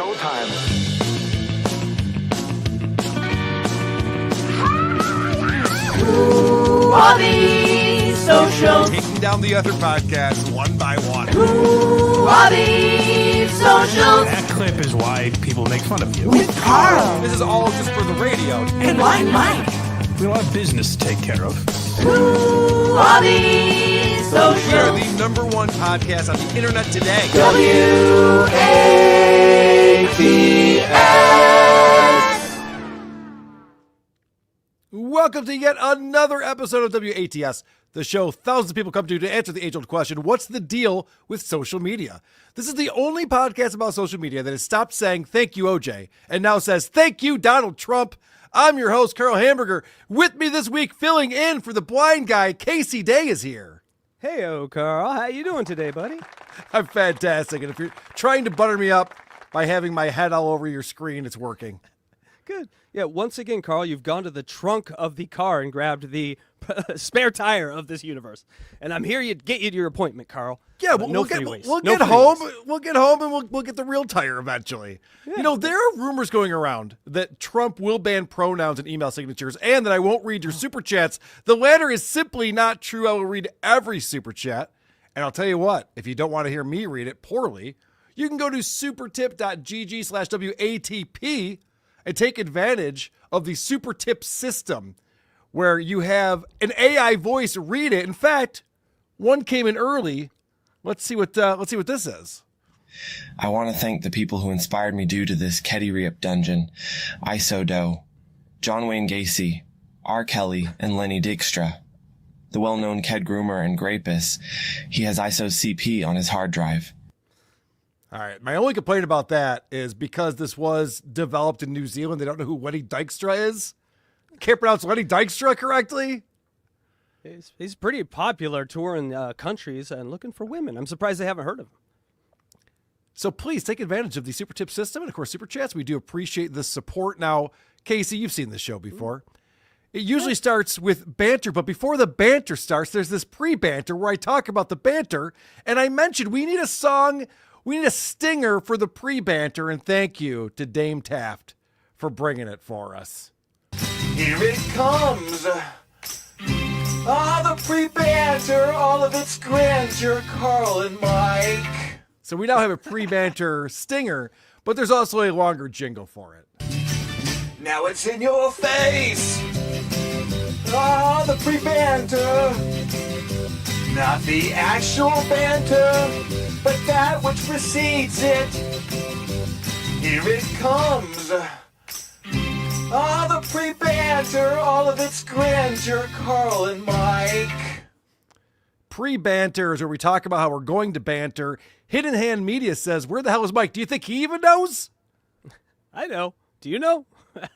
showtime. Who are these socials? Taking down the other podcasts one by one. Who are these socials? That clip is why people make fun of you. With Carl This is all just for the radio. and Blind Mike. We have a lot of business to take care of. Who are these We are socials? the number one podcast on the internet today. WATS. Welcome to yet another episode of WATS, the show thousands of people come to answer the age-old question, what's the deal with social media? This is the only podcast about social media that has stopped saying, thank you, OJ, and now says, thank you, Donald Trump. I'm your host, Carl Hamburger. With me this week, filling in for the blind guy, Casey Day is here. Heyo, Carl. How you doing today, buddy? I'm fantastic, and if you're trying to butter me up by having my head all over your screen, it's working. Good. Yeah, once again, Carl, you've gone to the trunk of the car and grabbed the spare tire of this universe. And I'm here to get you to your appointment, Carl. Yeah, But we'll freeways. get No home. freeways. We'll get home and we'll get the real tire eventually. Yeah. You know, there are rumors going around that Trump will ban pronouns and email signatures, and that I won't read your super chats. The latter is simply not true. I will read every super chat, and I'll tell you what: if you don't want to hear me read it poorly, you can go to supertip.gg/WATP and take advantage of the super tip system, where you have an AI voice read it. In fact, one came in early. Let's see what this is. I want to thank the people who inspired me due to this Keddy Reap dungeon. Isodo, John Wayne Gacy, R. Kelly, and Lenny Dykstra. The well-known Ked Groomer and Grapus. He has ISO CP on his hard drive. All right. My only complaint about that is because this was developed in New Zealand, they don't know who Lenny Dykstra is. Can't pronounce Lenny Dykstra correctly. He's pretty popular touring countries and looking for women. I'm surprised they haven't heard of him. So please take advantage of the super tip system and, of course, super chats. We do appreciate the support. Now, Casey, you've seen this show before. It usually starts with banter, but before the banter starts, there's this pre-banter where I talk about the banter, and I mentioned we need a song, we need a stinger for the pre-banter, and thank you to Dame Taft for bringing it for us. Here it comes. The pre-banter, all of its grandeur, Carl and Mike. So we now have a pre-banter stinger, but there's also a longer jingle for it. Now it's in your face. The pre-banter. Not the actual banter, but that which precedes it. Here it comes. The pre-banter, all of its grandeur, Carl and Mike. Pre-banter is where we talk about how we're going to banter. Hidden Hand Media says, where the hell is Mike? Do you think he even knows? I know. Do you know?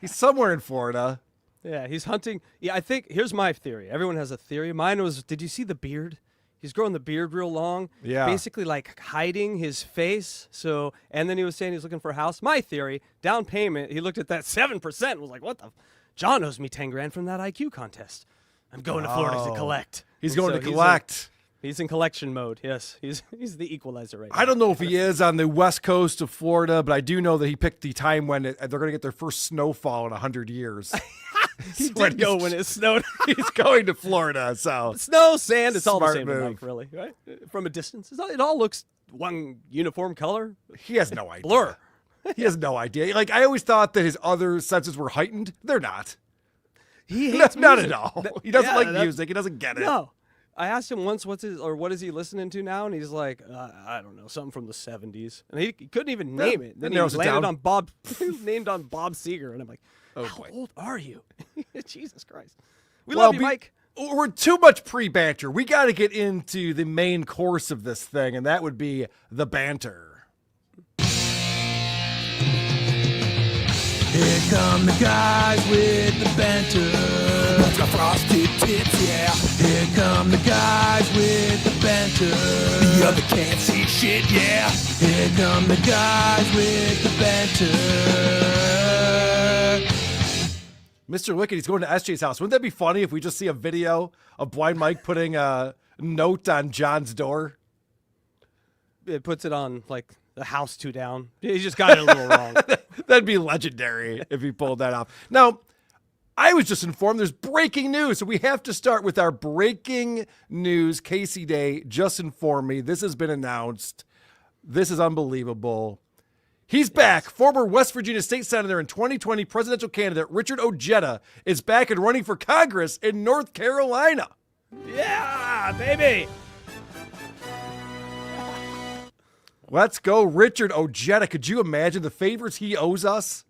He's somewhere in Florida. Yeah, he's hunting. Yeah, I think, here's my theory. Everyone has a theory. Mine was, did you see the beard? He's growing the beard real long. Yeah. Basically like hiding his face. So, and then he was saying he's looking for a house. My theory, down payment, he looked at that 7% and was like, what the? John owes me 10 grand from that IQ contest. I'm going to Florida to collect. He's And going so to collect. He's in collection mode. Yes, he's the equalizer right now. I don't know if he is on the west coast of Florida, but I do know that he picked the time when they're going to get their first snowfall in 100 years. He did go when it snowed. He's going to Florida, so. Snow, sand, it's all the Smart same move. to Mike, really, right? From a distance. It all looks one uniform color. He has no idea. Blur. He has no idea. Like, I always thought that his other senses were heightened. They're not. He hates Not music. at all. He doesn't Yeah, like that- music. He doesn't get it. No. I asked him once what is he listening to now, and he's like, I don't know, something from the 70s. And he couldn't even name it. Then he narrows it landed down. on Bob, named on Bob Seger, and I'm like, Oh, how boy. old are you? Jesus Christ. We Well, love you, Mike. We're too much pre-banter. We got to get into the main course of this thing, and that would be the banter. Here come the guys with the banter. What's got frosted tips, yeah. Here come the guys with the banter. The other can't see shit, yeah. Here come the guys with the banter. Mr. Lickety's going to SJ's house. Wouldn't that be funny if we just see a video of Blind Mike putting a note on John's door? It puts it on, like, the house two down. He just got it a little wrong. That'd be legendary if he pulled that off. Now, I was just informed there's breaking news, so we have to start with our breaking news. Casey Day just informed me this has been announced. This is unbelievable. He's back. Former West Virginia State Senator and 2020 presidential candidate Richard Ojeda is back and running for Congress in North Carolina. Yeah, baby. Let's go, Richard Ojeda. Could you imagine the favors he owes us?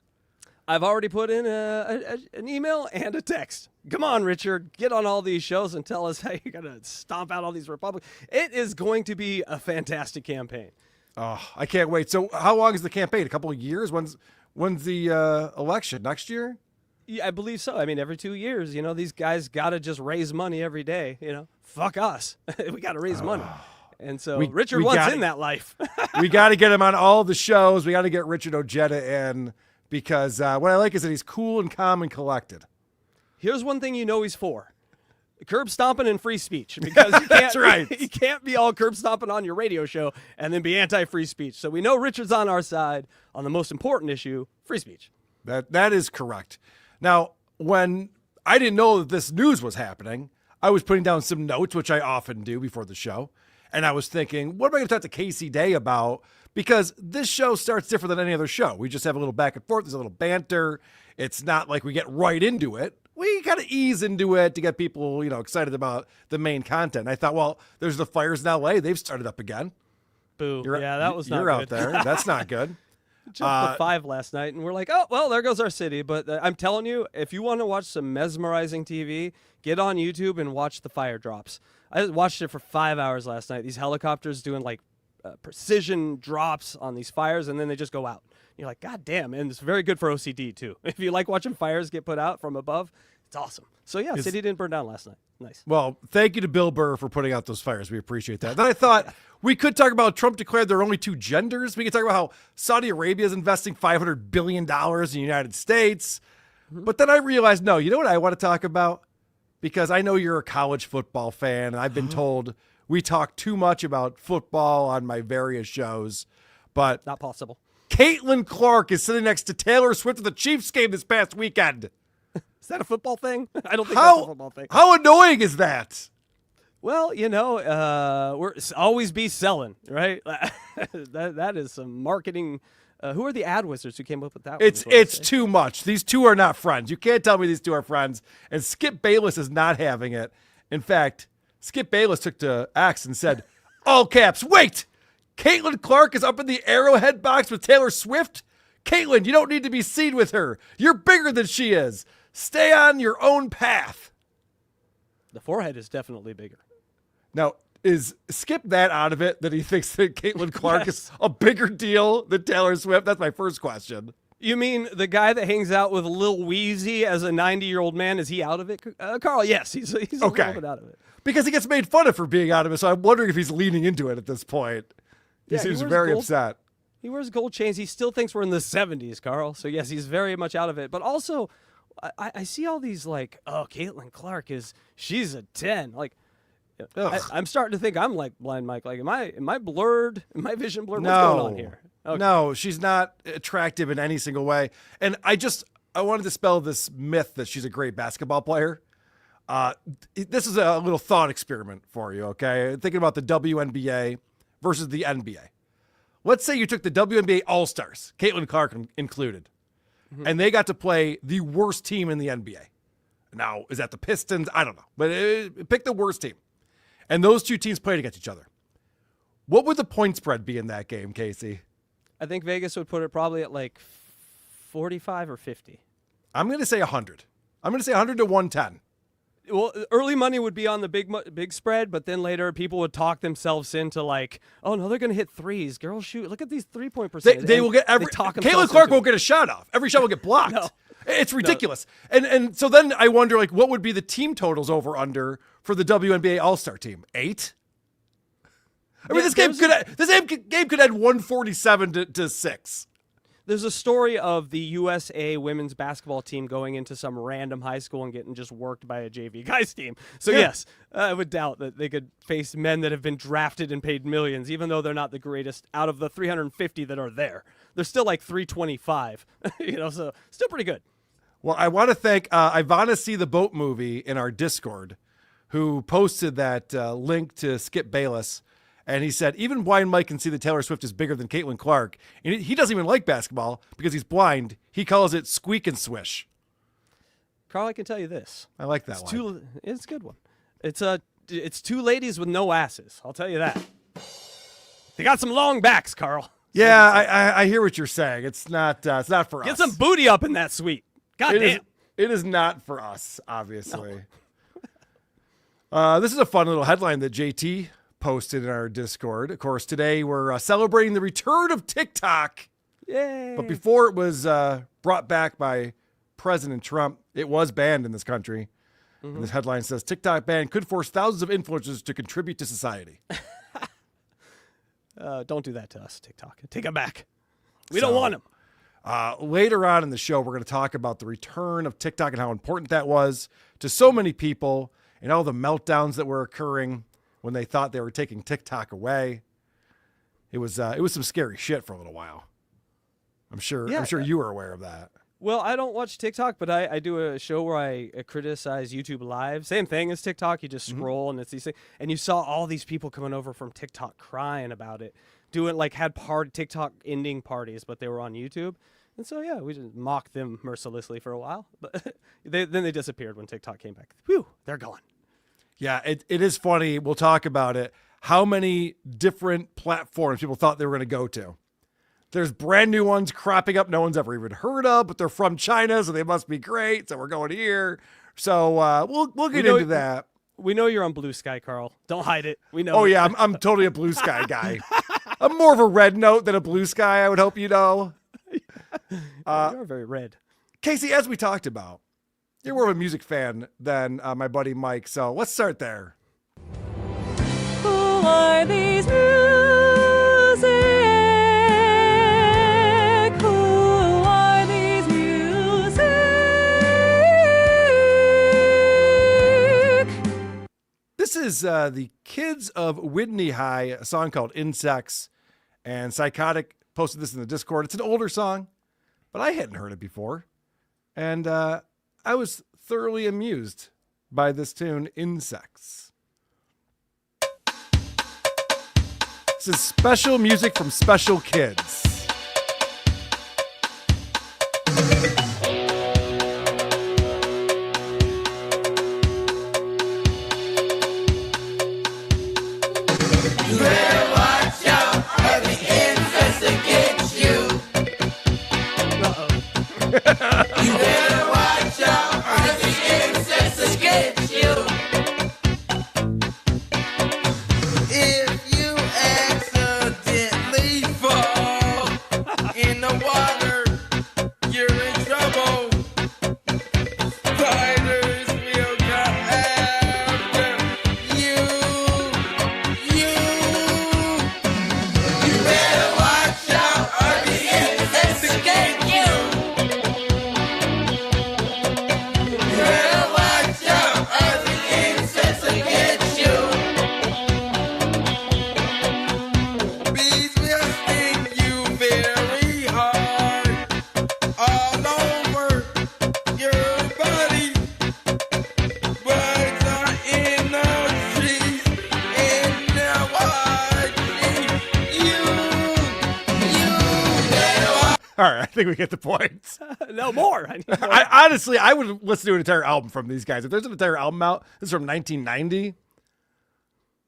I've already put in an email and a text. Come on, Richard. Get on all these shows and tell us how you're going to stomp out all these Republicans. It is going to be a fantastic campaign. Oh, I can't wait. So how long is the campaign? A couple of years? When's the election? Next year? Yeah, I believe so. I mean, every 2 years, these guys got to just raise money every day. Fuck us. We got to raise money. And so Richard wants in that life. We got to get him on all the shows. We got to get Richard Ojeda in because what I like is that he's cool and calm and collected. Here's one thing he's for. Curb stomping and free speech, because you can't, That's right. You can't be all curb stomping on your radio show and then be anti-free speech. So we know Richard's on our side on the most important issue, free speech. That is correct. Now, when I didn't know that this news was happening, I was putting down some notes, which I often do before the show. And I was thinking, what am I going to talk to Casey Day about? Because this show starts different than any other show. We just have a little back and forth. There's a little banter. It's not like we get right into it. We kind of ease into it to get people, excited about the main content. And I thought, well, there's the fires in LA. They've started up again. Boo. That was not You're good. out there. That's not good. Jumped to 5 last night, and we're like, oh, well, there goes our city. But I'm telling you, if you want to watch some mesmerizing TV, get on YouTube and watch the fire drops. I watched it for 5 hours last night. These helicopters doing precision drops on these fires, and then they just go out. You're like, God damn. And it's very good for OCD, too. If you like watching fires get put out from above, it's awesome. So, yeah, city didn't burn down last night. Nice. Well, thank you to Bill Burr for putting out those fires. We appreciate that. Then I thought we could talk about Trump declared there are only 2 genders. We could talk about how Saudi Arabia is investing $500 billion in the United States. But then I realized, no, you know what I want to talk about? Because I know you're a college football fan, and I've been told we talk too much about football on my various shows. But not possible. Caitlin Clark is sitting next to Taylor Swift at the Chiefs game this past weekend. Is that a football thing? I don't think that's a football thing. How annoying is that? Well, we're always be selling, right? that is some marketing. Who are the ad wizards who came up with that? It's too much. These two are not friends. You can't tell me these two are friends. And Skip Bayless is not having it. In fact, Skip Bayless took to X and said, all caps, wait! Caitlin Clark is up in the Arrowhead box with Taylor Swift? Caitlin, you don't need to be seen with her. You're bigger than she is. Stay on your own path. The forehead is definitely bigger. Now, is Skip that out of it, that he thinks that Caitlin Clark is a bigger deal than Taylor Swift? That's my first question. You mean the guy that hangs out with Lil Weezy as a 90-year-old man? Is he out of it? Carl, yes, he's a little bit out of it. Because he gets made fun of for being out of it, so I'm wondering if he's leaning into it at this point. He seems very upset. He wears gold chains. He still thinks we're in the 70s, Carl. So, yes, he's very much out of it. But also, I see all these Caitlin Clark she's a 10. I'm starting to think I'm like Blind Mike. Like, am I blurred? Am my vision blurred? What's going on here? Okay. No, she's not attractive in any single way. And I wanted to dispel this myth that she's a great basketball player. This is a little thought experiment for you, okay? Thinking about the WNBA versus the NBA. Let's say you took the WNBA All-Stars, Caitlin Clark included, and they got to play the worst team in the NBA. Now, is that the Pistons? I don't know. But pick the worst team. And those two teams played against each other. What would the point spread be in that game, Casey? I think Vegas would put it probably at 45 or 50. I'm going to say 100. I'm going to say 100 to 110. Well, early money would be on the big spread, but then later people would talk themselves into oh no, they're going to hit threes. Girls shoot. Look at these 3-point percentage. They will get Caitlin Clark won't get a shot off. Every shot will get blocked. No. It's ridiculous. No. And so then I wonder what would be the team totals over under for the WNBA All-Star team? 8? I mean, this game could end 147 to 6. there's a story of the USA women's basketball team going into some random high school and getting just worked by a JV guys team. So yes, I would doubt that they could face men that have been drafted and paid millions, even though they're not the greatest out of the 350 that are there. They're still like 325, so still pretty good. Well, I want to thank Ivana See the Boat Movie in our Discord, who posted that link to Skip Bayless. And he said, even blind Mike can see that Taylor Swift is bigger than Caitlin Clark. And he doesn't even like basketball because he's blind. He calls it squeak and swish. Carl, I can tell you this. I like that one. It's a good one. It's two ladies with no asses. I'll tell you that. They got some long backs, Carl. Yeah, I hear what you're saying. It's not for us. Get some booty up in that suite. God damn. It is not for us, obviously. This is a fun little headline that JT posted in our Discord. Of course, today we're celebrating the return of TikTok. Yay. But before it was brought back by President Trump, it was banned in this country. Mm-hmm. And this headline says, TikTok ban could force thousands of influencers to contribute to society. Don't do that to us, TikTok. Take them back. We don't want them. Later on in the show, we're going to talk about the return of TikTok and how important that was to so many people and all the meltdowns that were occurring when they thought they were taking TikTok away. It was some scary shit for a little while. I'm sure you were aware of that. Well, I don't watch TikTok, but I do a show where I criticize YouTube Live. Same thing as TikTok. You just scroll and it's these things. And you saw all these people coming over from TikTok crying about it. Had TikTok ending parties, but they were on YouTube. And so, yeah, we just mocked them mercilessly for a while. But then they disappeared when TikTok came back. Whew, they're gone. Yeah, it is funny. We'll talk about it. How many different platforms people thought they were going to go to. There's brand new ones cropping up no one's ever even heard of, but they're from China, so they must be great. So we're going here. So we'll get into that. We know you're on Blue Sky, Carl. Don't hide it. We know. Oh, yeah, I'm totally a Blue Sky guy. I'm more of a red note than a Blue Sky, I would hope you know. You're very red. Casey, as we talked about, you're more of a music fan than my buddy Mike, so let's start there. Who are these music? Who are these music? This is the kids of Whitney High, a song called Insects, and Psychotic posted this in the Discord. It's an older song, but I hadn't heard it before, and I was thoroughly amused by this tune, Insects. This is special music from special kids. All right, I think we get the point. No more. Honestly, I would listen to an entire album from these guys. If there's an entire album out, this is from 1990.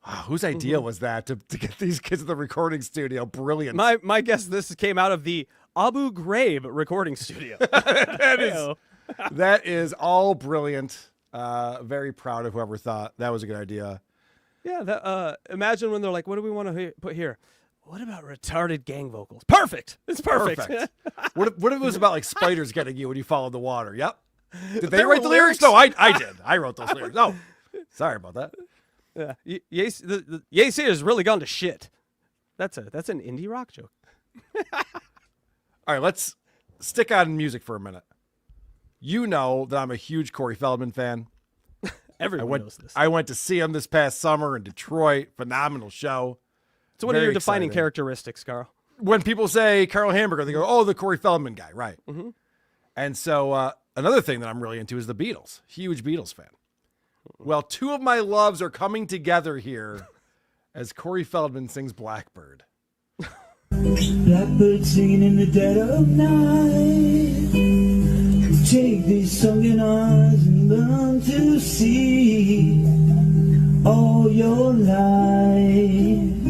Wow, whose idea was that to get these kids in the recording studio? Brilliant. My guess, this came out of the Abu Ghraib recording studio. That is all brilliant. Very proud of whoever thought that was a good idea. Yeah. Imagine when they're like, "What do we want to put here?" What about retarded gang vocals? Perfect. It's perfect. What if it was about like spiders getting you when you fall in the water? Yep. Did they write the lyrics? No, I did. I wrote those lyrics. No, sorry about that. Yeah. Yeezy has really gone to shit. That's an indie rock joke. All right, let's stick on music for a minute. You know that I'm a huge Corey Feldman fan. Everyone knows this. I went to see him this past summer in Detroit. Phenomenal show. It's one of Very your defining exciting. characteristics, Carl. When people say Carl Hamburger, they go, oh, the Corey Feldman guy, right? Mm-hmm. And so another thing that I'm really into is the Beatles. Huge Beatles fan. Well, two of my loves are coming together here as Corey Feldman sings Blackbird. Blackbird singing in the dead of night. Take these sunken eyes and learn to see all your life.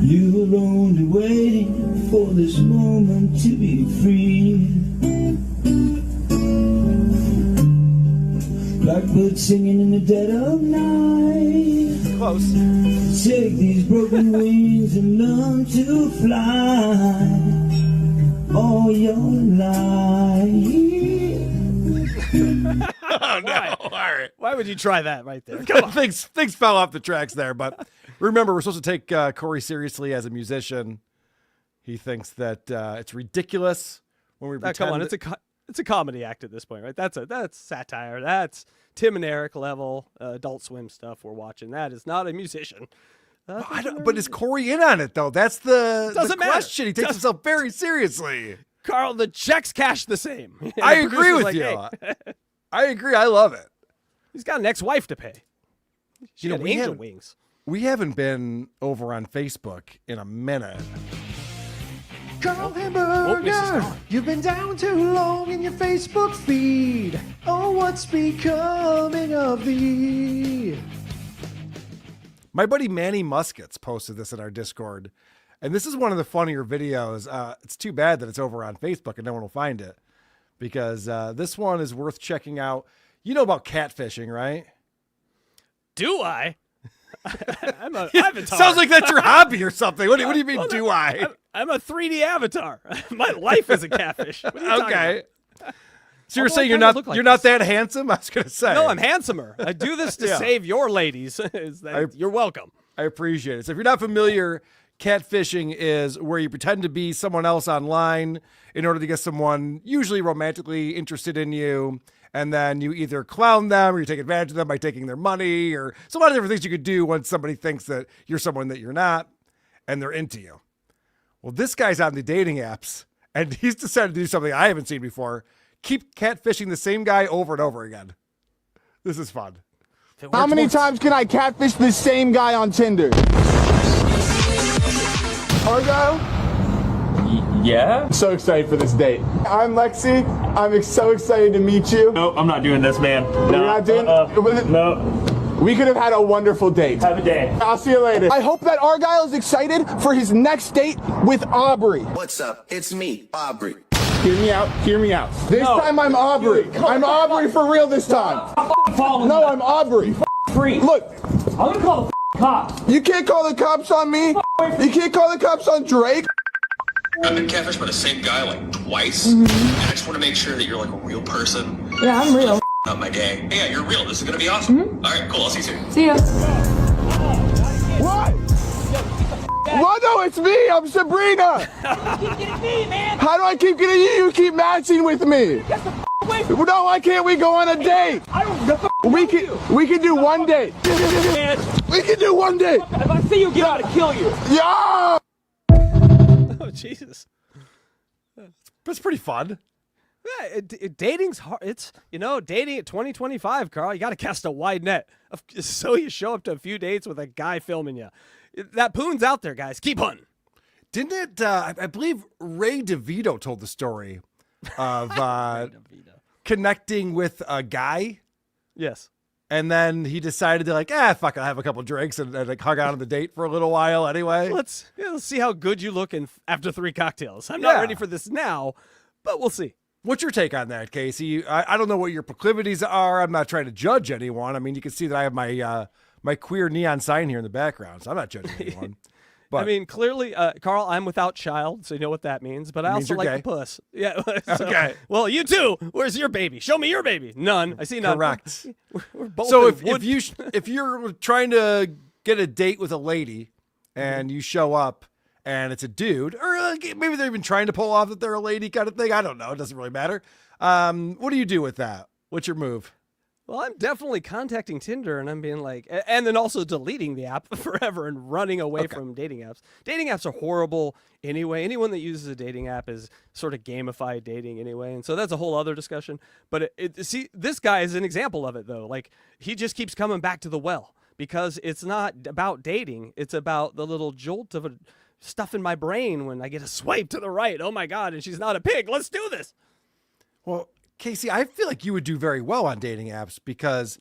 You were only waiting for this moment to be free. Blackbird singing in the dead of night. Close. Take these broken wings and learn to fly all your life. Oh, no. All right. Why would you try that right there? Come on. things fell off the tracks there, but remember, we're supposed to take Corey seriously as a musician. He thinks that it's ridiculous when we pretend. Come on, it's a comedy act at this point, right? That's satire. That's Tim and Eric level Adult Swim stuff we're watching. That is not a musician. But is Corey in on it, though? That's the question. He takes himself very seriously. Carl, the checks cash the same. I agree with you. Hey. I agree. I love it. He's got an ex-wife to pay. She got angel wings. We haven't been over on Facebook in a minute. Carl Hamburger, you've been down too long in your Facebook feed. Oh, what's becoming of thee? My buddy Manny Muskets posted this in our Discord, and this is one of the funnier videos. It's too bad that it's over on Facebook and no one will find it, because this one is worth checking out. You know about catfishing, right? Do I? I'm a avatar. Sounds like that's your hobby or something. What do you mean, do I? I'm a 3D avatar. My life is a catfish. What are you talking Okay. about? So you're Although saying I you're kinda not look like that handsome? I was gonna say. No, I'm handsomer. I do this to Yeah. save your ladies. You're welcome. I appreciate it. So if you're not familiar, catfishing is where you pretend to be someone else online in order to get someone usually romantically interested in you. And then you either clown them or you take advantage of them by taking their money, or it's a lot of different things you could do when somebody thinks that you're someone that you're not and they're into you. Well, this guy's on the dating apps and he's decided to do something I haven't seen before. Keep catfishing the same guy over and over again. This is fun. How many times can I catfish the same guy on Tinder? Argyle? Yeah? So excited for this date. I'm Lexi. I'm so excited to meet you. Nope, I'm not doing this, man. No. You're not doing No. We could have had a wonderful date. Have a day. I'll see you later. I hope that Argyle is excited for his next date with Aubrey. What's up? It's me, Aubrey. Hear me out. Hear me out. This time I'm Aubrey. I'm Aubrey for real this time. No, I'm Aubrey. Free. Look. I'm gonna call the cops. You can't call the cops on me. You can't call the cops on Drake. I've been catfished by the same guy like twice, and I just want to make sure that you're like a real person. Yeah, I'm real. Not my day. Hey, yeah, you're real. This is gonna be awesome. All right, cool. I'll see you soon. See ya. What? What? No, it's me. I'm Sabrina. You keep getting me, man. How do I keep getting you? You keep matching with me. Get the away from No, why can't we go on a date? I don't We can do one date. We can do one date. If I see you again, I'm gonna kill you. Yeah. Oh, Jesus. That's pretty fun. Yeah, dating's hard. It's, dating at 2025, Carl, you got to cast a wide net. So you show up to a few dates with a guy filming you. That poon's out there, guys. Keep hunting. Didn't it? I believe Ray DeVito told the story of connecting with a guy. Yes. And then he decided to fuck, I'll have a couple drinks and hung out on the date for a little while anyway. Let's see how good you look after 3 cocktails. I'm not ready for this now, but we'll see. What's your take on that, Casey? I don't know what your proclivities are. I'm not trying to judge anyone. I mean, you can see that I have my queer neon sign here in the background, so I'm not judging anyone. But I mean, clearly, Carl, I'm without child, so you know what that means. But I also like the puss. Yeah. Okay. Well, you too. Where's your baby? Show me your baby. None. I see none. Correct. We're both so in wood. if you're trying to get a date with a lady and you show up and it's a dude, or maybe they're even trying to pull off that they're a lady kind of thing. I don't know. It doesn't really matter. What do you do with that? What's your move? Well, I'm definitely contacting Tinder and I'm being like, and then also deleting the app forever and running away from dating apps. Dating apps are horrible anyway. Anyone that uses a dating app is sort of gamified dating anyway. And so that's a whole other discussion. But see, this guy is an example of it though. Like he just keeps coming back to the well because it's not about dating. It's about the little jolt of stuff in my brain when I get a swipe to the right. Oh my God. And she's not a pig. Let's do this. Well, Casey, I feel like you would do very well on dating apps because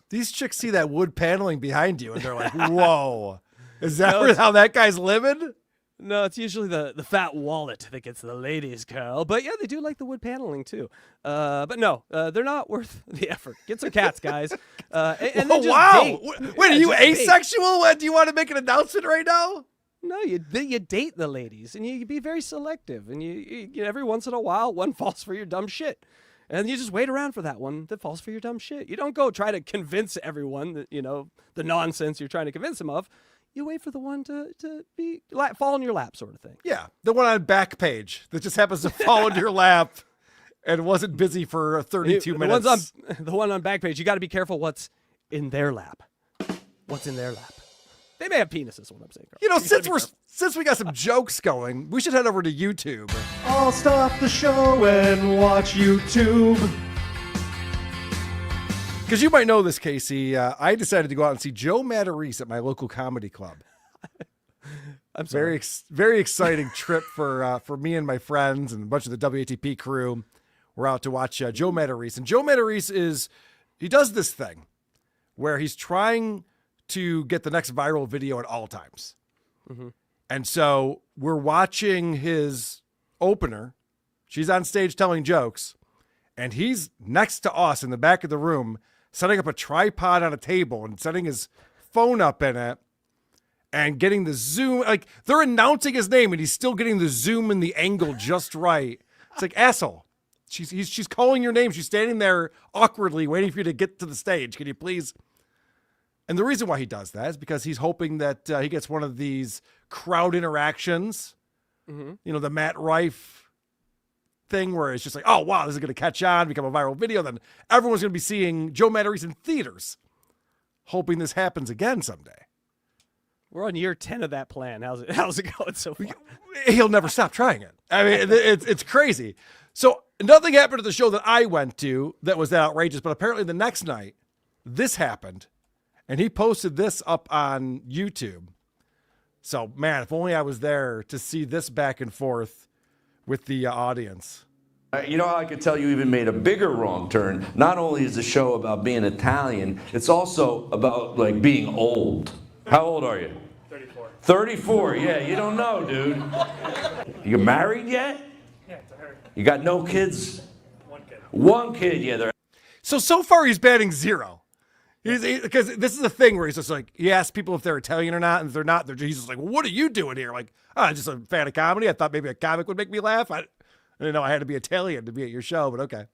these chicks see that wood paneling behind you and they're like, whoa, is that how that guy's living? No, it's usually the fat wallet that gets the ladies, Carl. But yeah, they do like the wood paneling too. But no, they're not worth the effort. Get some cats, guys. And then just date. Wait, are you asexual? Do you want to make an announcement right now? No, you date the ladies and you be very selective. And you every once in a while, one falls for your dumb shit. And you just wait around for that one that falls for your dumb shit. You don't go try to convince everyone that, the nonsense you're trying to convince them of. You wait for the one to fall in your lap sort of thing. Yeah, the one on Backpage that just happens to fall into your lap and wasn't busy for 32 minutes. The one on Backpage, you got to be careful what's in their lap. What's in their lap? They may have penises, is what I'm saying. Since we got some jokes going, we should head over to YouTube. I'll stop the show and watch YouTube. Because you might know this, Casey. I decided to go out and see Joe Matarese at my local comedy club. I'm sorry. Very exciting trip for me and my friends and a bunch of the WATP crew. We're out to watch Joe Matarese. And Joe Matarese he does this thing where he's trying to get the next viral video at all times. Mm-hmm. And so we're watching his opener. She's on stage telling jokes, and he's next to us in the back of the room, setting up a tripod on a table and setting his phone up in it and getting the zoom. Like they're announcing his name and he's still getting the zoom and the angle just right. It's like, asshole. She's calling your name. She's standing there awkwardly waiting for you to get to the stage. Can you please? And the reason why he does that is because he's hoping that he gets one of these crowd interactions, the Matt Rife thing where it's just like, oh, wow, this is going to catch on, become a viral video. Then everyone's going to be seeing Joe Matarese in theaters, hoping this happens again someday. We're on year 10 of that plan. How's it going so far? He'll never stop trying it. I mean, it's crazy. So nothing happened at the show that I went to that was that outrageous, but apparently the next night, this happened. And he posted this up on YouTube. So, man, if only I was there to see this back and forth with the audience. I could tell you even made a bigger wrong turn. Not only is the show about being Italian, it's also about, being old. How old are you? 34. 34, yeah, you don't know, dude. You married yet? Yeah, to her. You got no kids? One kid. One kid, yeah. So far he's batting zero. Because this is the thing where he's just like, he asks people if they're Italian or not, and if they're not, he's just like, well, what are you doing here? Like, I'm just a fan of comedy. I thought maybe a comic would make me laugh. I didn't know I had to be Italian to be at your show, but okay.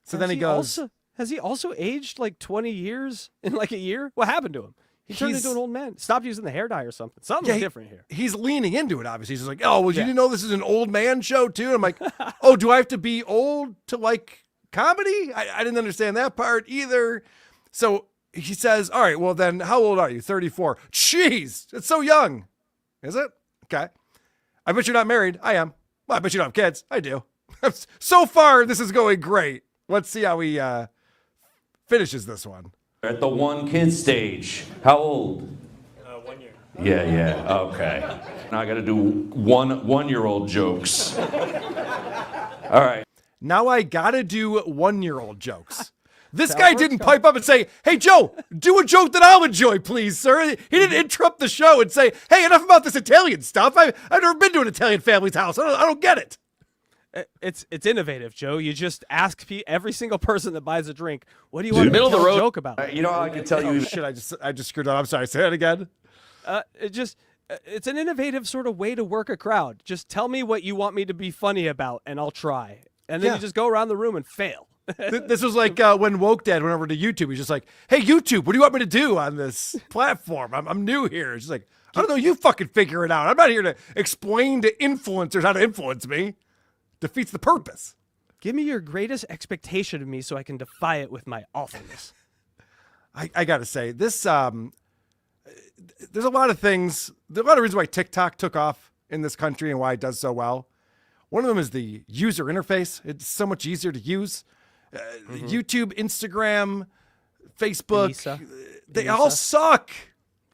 So then he goes. Has he also aged 20 years in a year? What happened to him? He turned into an old man. Stopped using the hair dye or something. Something's different here. He's leaning into it, obviously. He's just like, oh, well, you didn't know this is an old man show, too? And I'm like, oh, do I have to be old to like comedy? I didn't understand that part either. So he says, all right, well, then how old are you? 34. Jeez, it's so young. Is it? Okay. I bet you're not married. I am. Well, I bet you don't have kids. I do. So far, this is going great. Let's see how he finishes this one. At the one kid stage. How old? 1 year. Yeah. Okay. Now I got to do one-year-old jokes. All right. Now I got to do 1-year-old jokes. This guy didn't pipe up and say, hey, Joe, do a joke that I'll enjoy, please, sir. He didn't interrupt the show and say, hey, enough about this Italian stuff. I've never been to an Italian family's house. I don't get it. It's innovative, Joe. You just ask every single person that buys a drink, what do you want to tell a joke about? How I can tell you. Shit, I just screwed up. I'm sorry. Say that again. It's an innovative sort of way to work a crowd. Just tell me what you want me to be funny about, and I'll try. And then you just go around the room and fail. This was like when Woke Dad went over to YouTube. He's just like, hey, YouTube, what do you want me to do on this platform? I'm new here. It's just like, I don't know. You fucking figure it out. I'm not here to explain to influencers how to influence me. Defeats the purpose. Give me your greatest expectation of me so I can defy it with my awfulness. I got to say, this, there's a lot of things, there's a lot of reasons why TikTok took off in this country and why it does so well. One of them is the user interface. It's so much easier to use. YouTube, Instagram, Facebook, they all suck.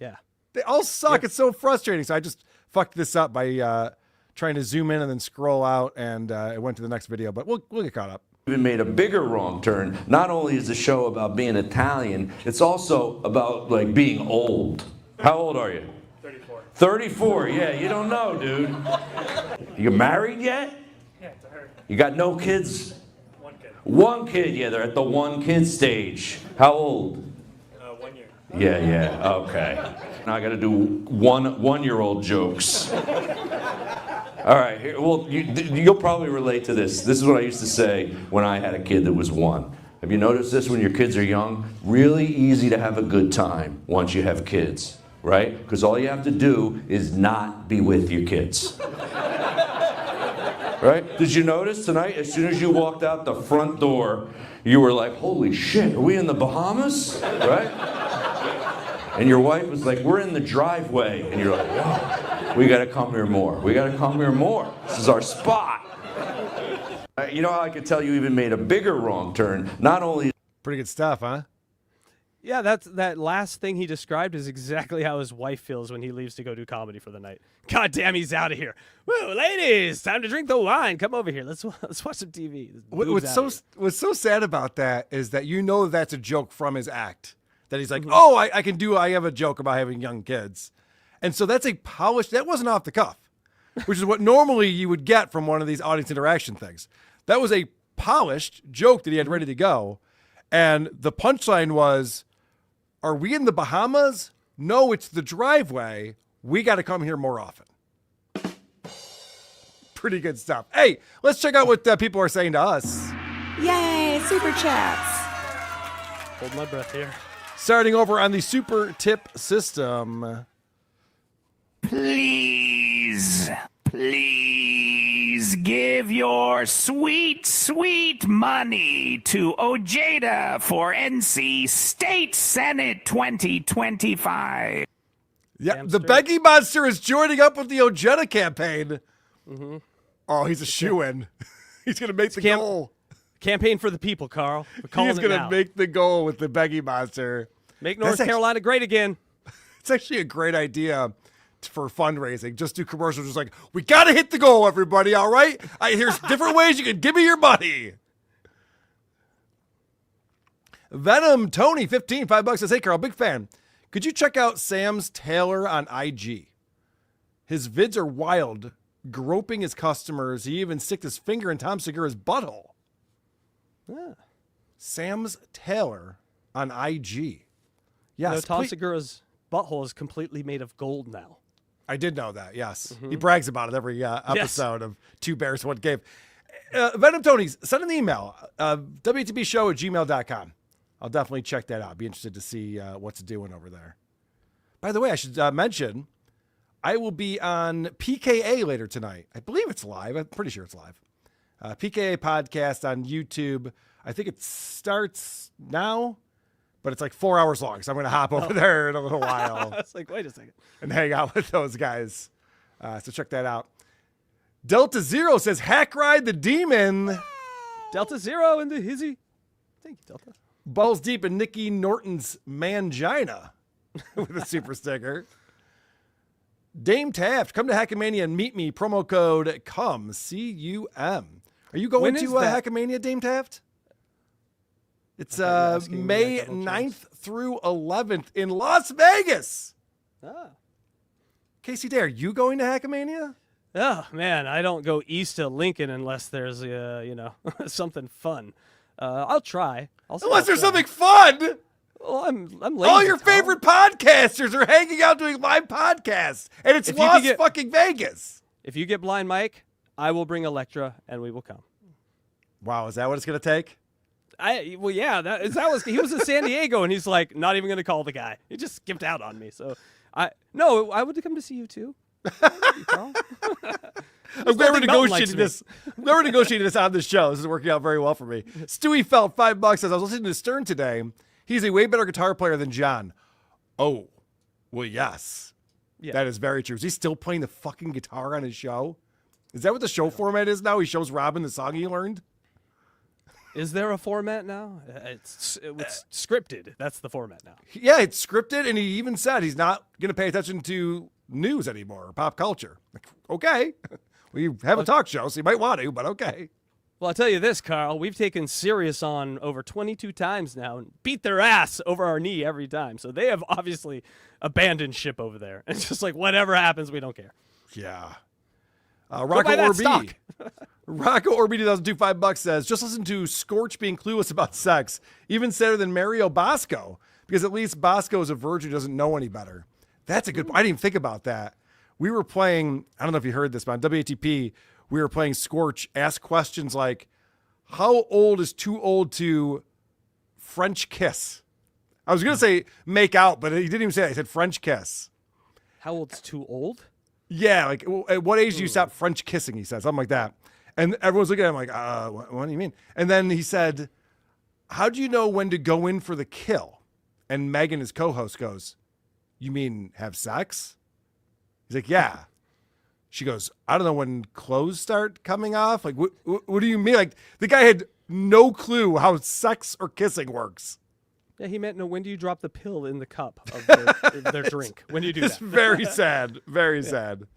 Yeah. They all suck. It's so frustrating. So I just fucked this up by trying to zoom in and then scroll out, and it went to the next video, but we'll get caught up. Even made a bigger wrong turn. Not only is the show about being Italian, it's also about like being old. How old are you? 34. 34, yeah, you don't know, dude. You married yet? Yeah, to her. You got no kids? One kid. One kid, yeah, they're at the one kid stage. How old? 1 year. Yeah, okay. Now I gotta do one-year-old jokes. All right, here, well, you'll probably relate to this. This is what I used to say when I had a kid that was 1. Have you noticed this when your kids are young? Really easy to have a good time once you have kids, right? Because all you have to do is not be with your kids. Right? Did you notice tonight, as soon as you walked out the front door, you were like, holy shit, are we in the Bahamas? Right? And your wife was like, we're in the driveway. And you're like, wow, we gotta come here more. We gotta come here more. This is our spot. You know how I could tell you even made a bigger wrong turn? Not only... Pretty good stuff, huh? Yeah, that last thing he described is exactly how his wife feels when he leaves to go do comedy for the night. God damn, he's out of here. Whoa, ladies, time to drink the wine. Come over here. Let's watch some TV. What's so sad about that is that you know that's a joke from his act. That he's like, oh, I have a joke about having young kids. And so that's a polished, that wasn't off the cuff, which is what normally you would get from one of these audience interaction things. That was a polished joke that he had ready to go. And the punchline was, are we in the Bahamas? No, it's the driveway. We got to come here more often. Pretty good stuff. Hey, let's check out what people are saying to us. Yay, super chats. Hold my breath here. Starting over on the super tip system. Please give your sweet, sweet money to Ojeda for NC State Senate 2025. Yeah, the begging monster is joining up with the Ojeda campaign. Mm-hmm. Oh, he's a shoo-in. He's going to make the goal. Campaign for the people, Carl. He's going to make the goal with the begging monster. Make North Carolina great again. It's actually a great idea for fundraising. Just do commercials just like, we got to hit the goal, everybody, all right? Here's different ways you can give me your money. Venom Tony 15, $5 says, hey, Carl, big fan. Could you check out Sam's Taylor on IG? His vids are wild, groping his customers. He even sticked his finger in Tom Segura's butthole. Yeah. Sam's Taylor on IG. Yes. No, Tom Segura's butthole is completely made of gold now. I did know that, yes. He brags about it every episode of Two Bears, One Cave. Venom Tony's, send an email, wtbshow@gmail.com. I'll definitely check that out. Be interested to see what's doing over there. By the way, I should mention, I will be on PKA later tonight. I believe it's live. I'm pretty sure it's live. PKA podcast on YouTube. I think it starts now, but it's like 4 hours long. So I'm going to hop over there in a little while. I was like, wait a second. And hang out with those guys. So check that out. Delta Zero says, hack ride the demon. Delta Zero in the hizzy. Thank you, Delta. Balls deep in Nikki Norton's mangina with a super sticker. Dame Taft, come to Hackmania and meet me. Promo code CUM, C-U-M. Are you going to Hackmania, Dame Taft? It's May 9th through 11th in Las Vegas. Ah. Casey Day, are you going to Hackmania? Oh, man, I don't go east of Lincoln unless there's, something fun. I'll try. Unless there's something fun? Well, I'm lazy. All your favorite podcasters are hanging out doing live podcasts, and it's Las fucking Vegas. If you get Blind Mike, I will bring Electra, and we will come. Wow, is that what it's going to take? He was in San Diego, and he's like, not even going to call the guy. He just skipped out on me. So No, I would come to see you too. I'm glad we're negotiating this. I'm glad we're negotiating this on the show. This is working out very well for me. Stewie Felt, $5 says, I was listening to Stern today. He's a way better guitar player than John. Oh, well, yes. Yeah. That is very true. Is he still playing the fucking guitar on his show? Is that what the show format is now? He shows Robin the song he learned? Is there a format now? It's scripted. That's the format now. Yeah, it's scripted, and he even said he's not going to pay attention to news anymore, or pop culture. Like, okay. We have a talk show, so you might want to, but okay. Well, I'll tell you this, Carl. We've taken Sirius on over 22 times now and beat their ass over our knee every time. So they have obviously abandoned ship over there. It's just like, whatever happens, we don't care. Yeah. Rocco Orby. Rocco Orby 2002, $5 says, just listen to Scorch being clueless about sex. Even sadder than Mario Bosco, because at least Bosco is a virgin who doesn't know any better. That's a good point. I didn't even think about that. We were playing, I don't know if you heard this, but on WATP, we were playing Scorch, ask questions like, how old is too old to French kiss? I was going to say make out, but he didn't even say that. He said French kiss. How old's too old? Yeah, like at what age do you stop French kissing, he said, something like that. And everyone's looking at him like, what do you mean? And then he said, how do you know when to go in for the kill? And Megan, his co-host, goes, you mean have sex? He's like, yeah. She goes, I don't know when clothes start coming off. Like, what do you mean? Like, the guy had no clue how sex or kissing works. Yeah, he meant, no, when do you drop the pill in the cup of their drink? When do you do that? It's very sad. Very sad.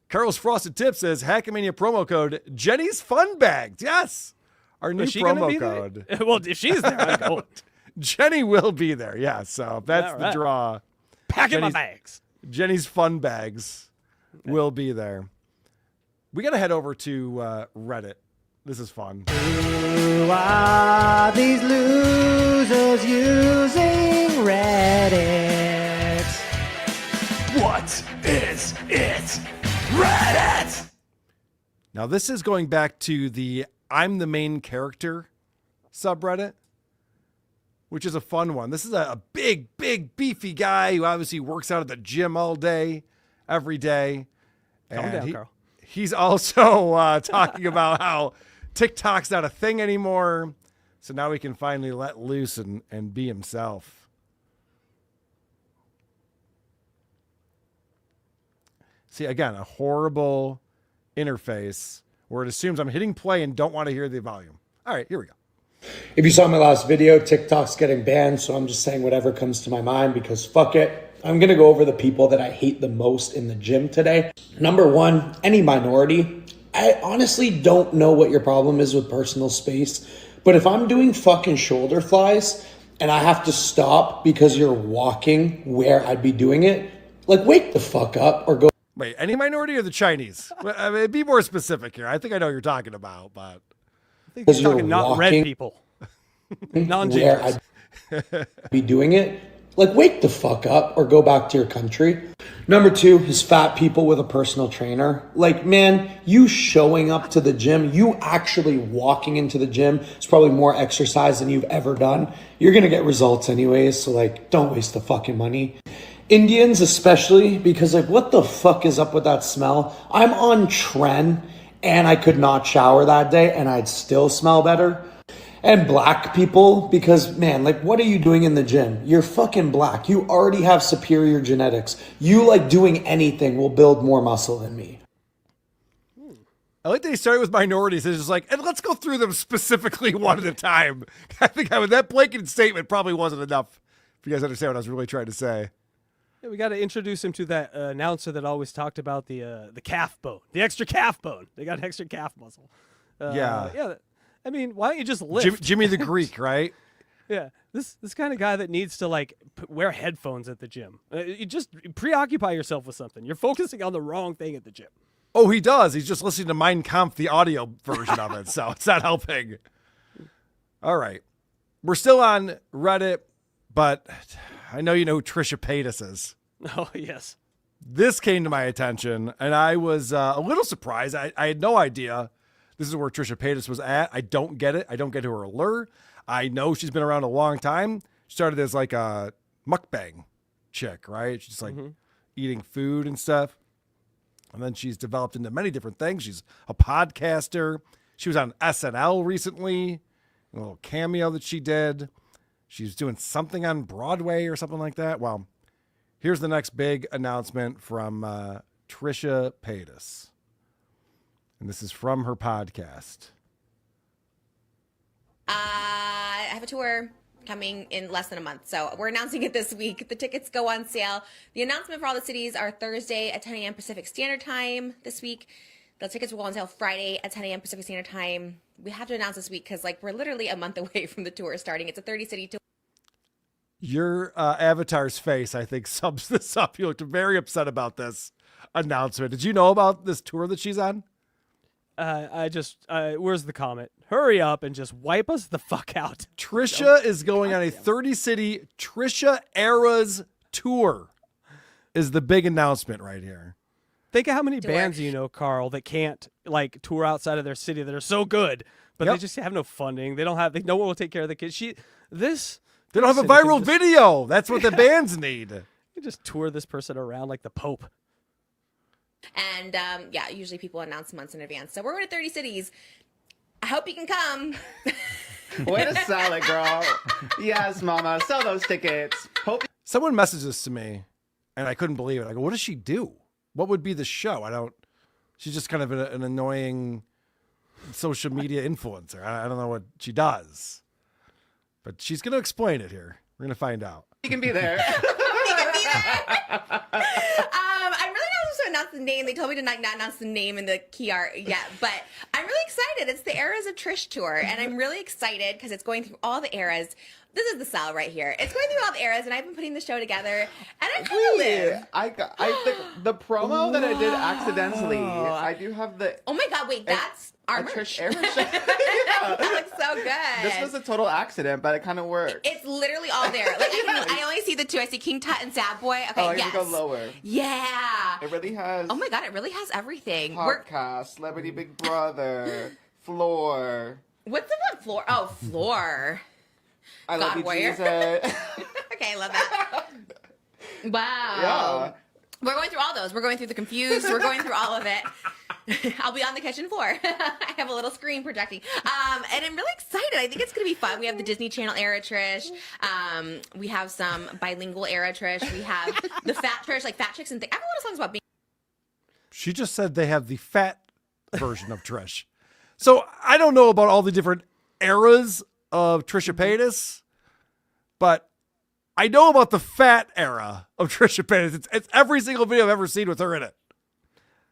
Carl's Frosted Tip says, Hackamania promo code, Jenny's Fun Bags. Yes. Our new promo code. Well, if she's there, I'm going. Jenny will be there. Yeah, so that's the draw. Packing my bags. Jenny's Fun Bags will be there. We got to head over to Reddit. This is fun. Who are these losers using Reddit? What is it? Reddit! Now, this is going back to the I'm the main character subreddit, which is a fun one. This is a big, beefy guy who obviously works out at the gym all day, every day. Calm down, Carl. He's also talking about how TikTok's not a thing anymore. So now he can finally let loose and be himself. See, again, a horrible interface where it assumes I'm hitting play and don't want to hear the volume. All right, here we go. If you saw my last video, TikTok's getting banned, so I'm just saying whatever comes to my mind because fuck it. I'm going to go over the people that I hate the most in the gym today. Number one, any minority. I honestly don't know what your problem is with personal space, but if I'm doing fucking shoulder flies and I have to stop because you're walking where I'd be doing it, like wake the fuck up or go. Wait, any minority or the Chinese? I mean, be more specific here. I think I know what you're talking about, but I think you're talking not red people. Non-gingers. I'd be doing it. Like, wake the fuck up or go back to your country. Number two is fat people with a personal trainer. Like, man, you showing up to the gym, you actually walking into the gym is probably more exercise than you've ever done. You're going to get results anyways, so, like, don't waste the fucking money. Indians especially, because, like, what the fuck is up with that smell? I'm on trend, and I could not shower that day, and I'd still smell better. And black people, because, man, like, what are you doing in the gym? You're fucking black. You already have superior genetics. You, like, doing anything will build more muscle than me. I like that he started with minorities. It's just like, and let's go through them specifically one at a time. I think that blanket statement probably wasn't enough. If you guys understand what I was really trying to say. Yeah, we got to introduce him to that announcer that always talked about the calf bone, the extra calf bone. They got extra calf muscle. Yeah. I mean, why don't you just lift? Jimmy the Greek, right? Yeah, this kind of guy that needs to like wear headphones at the gym. You just preoccupy yourself with something. You're focusing on the wrong thing at the gym. Oh, he does. He's just listening to Mein Kampf, the audio version of it, so it's not helping. All right, we're still on Reddit, but I know you know who Trisha Paytas is. Oh yes. This came to my attention, and I was a little surprised. I had no idea. This is where Trisha Paytas was at. I don't get it. I don't get her allure. I know she's been around a long time. She started as like a mukbang chick, right? She's like eating food and stuff. And then she's developed into many different things. She's a podcaster. She was on SNL recently, a little cameo that she did. She's doing something on Broadway or something like that. Well, here's the next big announcement from Trisha Paytas. And this is from her podcast. I have a tour coming in less than a month. So we're announcing it this week. The tickets go on sale. The announcement for all the cities are Thursday at 10 a.m. Pacific Standard Time this week. The tickets will go on sale Friday at 10 a.m. Pacific Standard Time. We have to announce this week because we're literally a month away from the tour starting. It's a 30-city tour. Your avatar's face, I think, sums this up. You looked very upset about this announcement. Did you know about this tour that she's on? Where's the comment? Hurry up and just wipe us the fuck out. Trisha is going on a 30-city Trisha Eras tour is the big announcement right here. Think of how many bands you know, Carl, that can't like tour outside of their city that are so good, but they just have no funding. They don't have. No one will take care of the kids. They don't have a viral video. That's what the bands need. You just tour this person around like the Pope. And usually people announce months in advance. So we're going to 30 cities. I hope you can come. Way to sell it, girl. Yes, mama. Sell those tickets. Someone messaged this to me, and I couldn't believe it. I go, what does she do? What would be the show? She's just kind of an annoying social media influencer. I don't know what she does. But she's going to explain it here. We're going to find out. You can be there. I'm really not supposed to announce the name. They told me to not announce the name in the key art yet, but I'm really excited. It's the Eras of Trish tour, and I'm really excited because it's going through all the eras. This is the cell right here. It's going through all the eras, and I've been putting the show together, and I'm kind of live. I think the promo that I did accidentally, I do have the... Oh my God, wait, that's our merch. Trish That looks so good. This was a total accident, but it kind of worked. It's literally all there. Like I only see the two. I see King Tut and Sad Boy. Okay, oh, yes. You go lower. Yeah. It really has... Oh my God, it really has everything. Podcast, Celebrity Big Brother, Floor. What's in that floor? Oh, Floor. I love you, Warrior. Jesus. Okay, I love that. Wow. Yeah. We're going through all those. We're going through the Confused. We're going through all of it. I'll be on the kitchen floor. I have a little screen projecting. And I'm really excited. I think it's going to be fun. We have the Disney Channel era Trish. We have some bilingual era Trish. We have the fat Trish, like Fat Chicks and things. I have a lot of songs about being... She just said they have the fat version of Trish. So I don't know about all the different eras of Trisha Paytas, but I know about the fat era of Trisha Paytas. It's every single video I've ever seen with her in it.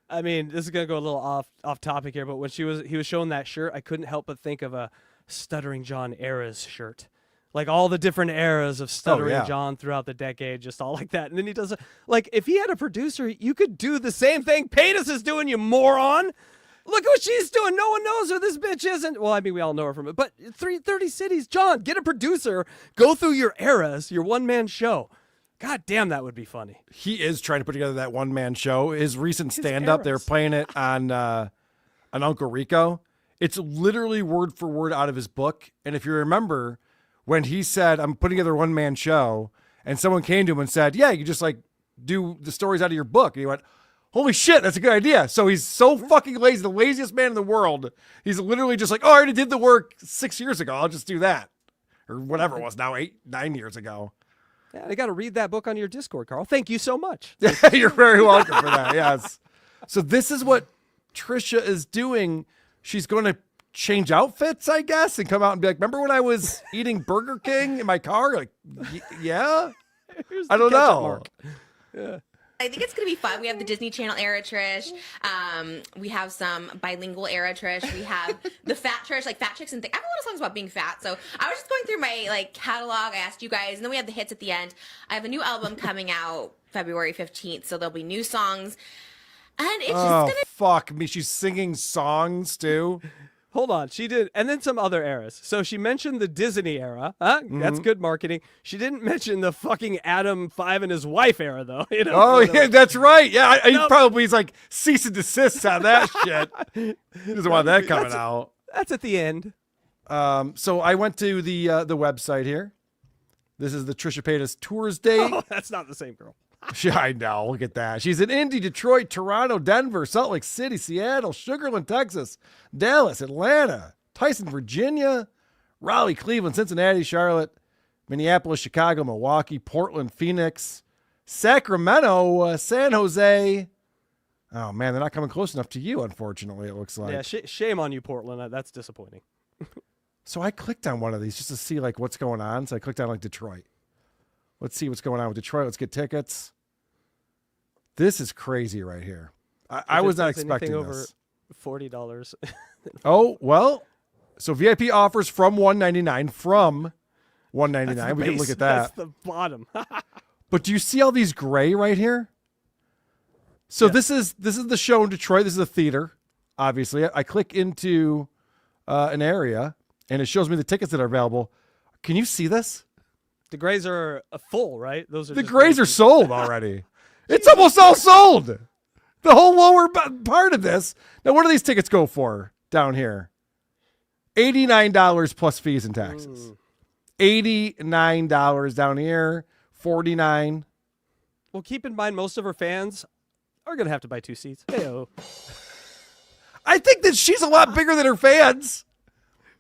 I mean, this is gonna go a little off topic here, but when he was showing that shirt, I couldn't help but think of a Stuttering John eras shirt, like all the different eras of Stuttering John throughout the decade, just all like that. And then he does like if he had a producer, you could do the same thing Paytas is doing, you moron. Look at what she's doing. No one knows who this bitch isn't. Well, I mean, we all know her from it. But 30 cities. John, get a producer. Go through your eras, your one-man show. God damn, that would be funny. He is trying to put together that one-man show. His recent stand-up, they're playing it on Uncle Rico. It's literally word for word out of his book. And if you remember, when he said, I'm putting together a one-man show, and someone came to him and said, yeah, you just like do the stories out of your book. And he went, holy shit, that's a good idea. So he's so fucking lazy, the laziest man in the world. He's literally just like, oh, I already did the work 6 years ago. I'll just do that. Or whatever it was now, 9 years ago. Yeah, I got to read that book on your Discord, Carl. Thank you so much. You're very welcome for that, yes. So this is what Trisha is doing. She's going to change outfits, I guess, and come out and be like, remember when I was eating Burger King in my car? Like, yeah? I don't know. Yeah. I think it's going to be fun. We have the Disney Channel era Trish. We have some bilingual era Trish. We have the fat Trish, like Fat Chicks and things. I have a lot of songs about being fat. So I was just going through my catalog. I asked you guys, and then we have the hits at the end. I have a new album coming out February 15th, so there'll be new songs. And it's just going to... fuck me. She's singing songs, too. Hold on, she did, and then some other eras. So she mentioned the Disney era. That's good marketing. She didn't mention the fucking Adam 5 and his wife era, though. You know? Oh, yeah, that's right. Yeah, he probably is like cease and desist on that shit. He doesn't want that coming out. That's at the end. So I went to the website here. This is the Trisha Paytas Tours date. Oh, that's not the same girl. I know. Look at that. She's in Indy, Detroit, Toronto, Denver, Salt Lake City, Seattle, Sugar Land, Texas, Dallas, Atlanta, Tyson, Virginia, Raleigh, Cleveland, Cincinnati, Charlotte, Minneapolis, Chicago, Milwaukee, Portland, Phoenix, Sacramento, San Jose. Oh, man, they're not coming close enough to you, unfortunately, it looks like. Yeah, shame on you, Portland. That's disappointing. So I clicked on one of these just to see, like, what's going on. So I clicked on, like, Detroit. Let's see what's going on with Detroit. Let's get tickets. This is crazy right here. I was not expecting over this. $40. Oh, well, so VIP offers from $199, from $199. We can look at that. That's the bottom. But do you see all these gray right here? So this is the show in Detroit. This is a theater, obviously. I click into an area, and it shows me the tickets that are available. Can you see this? The grays are full, right? Those are the grays are sold already. It's almost all sold. The whole lower part of this. Now, what do these tickets go for down here? $89 plus fees and taxes. $89 down here. $49. Well, keep in mind, most of her fans are going to have to buy 2 seats. Hey-o. I think that she's a lot bigger than her fans.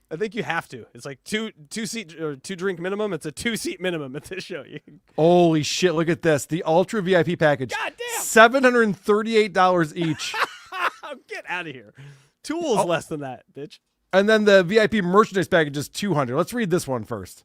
I think you have to. It's like two seat or 2 drink minimum. It's a 2 seat minimum at this show. Holy shit. Look at this. The Ultra VIP package. God damn. $738 each. Get out of here. Tools less than that, bitch. And then the VIP merchandise package is $200. Let's read this one first.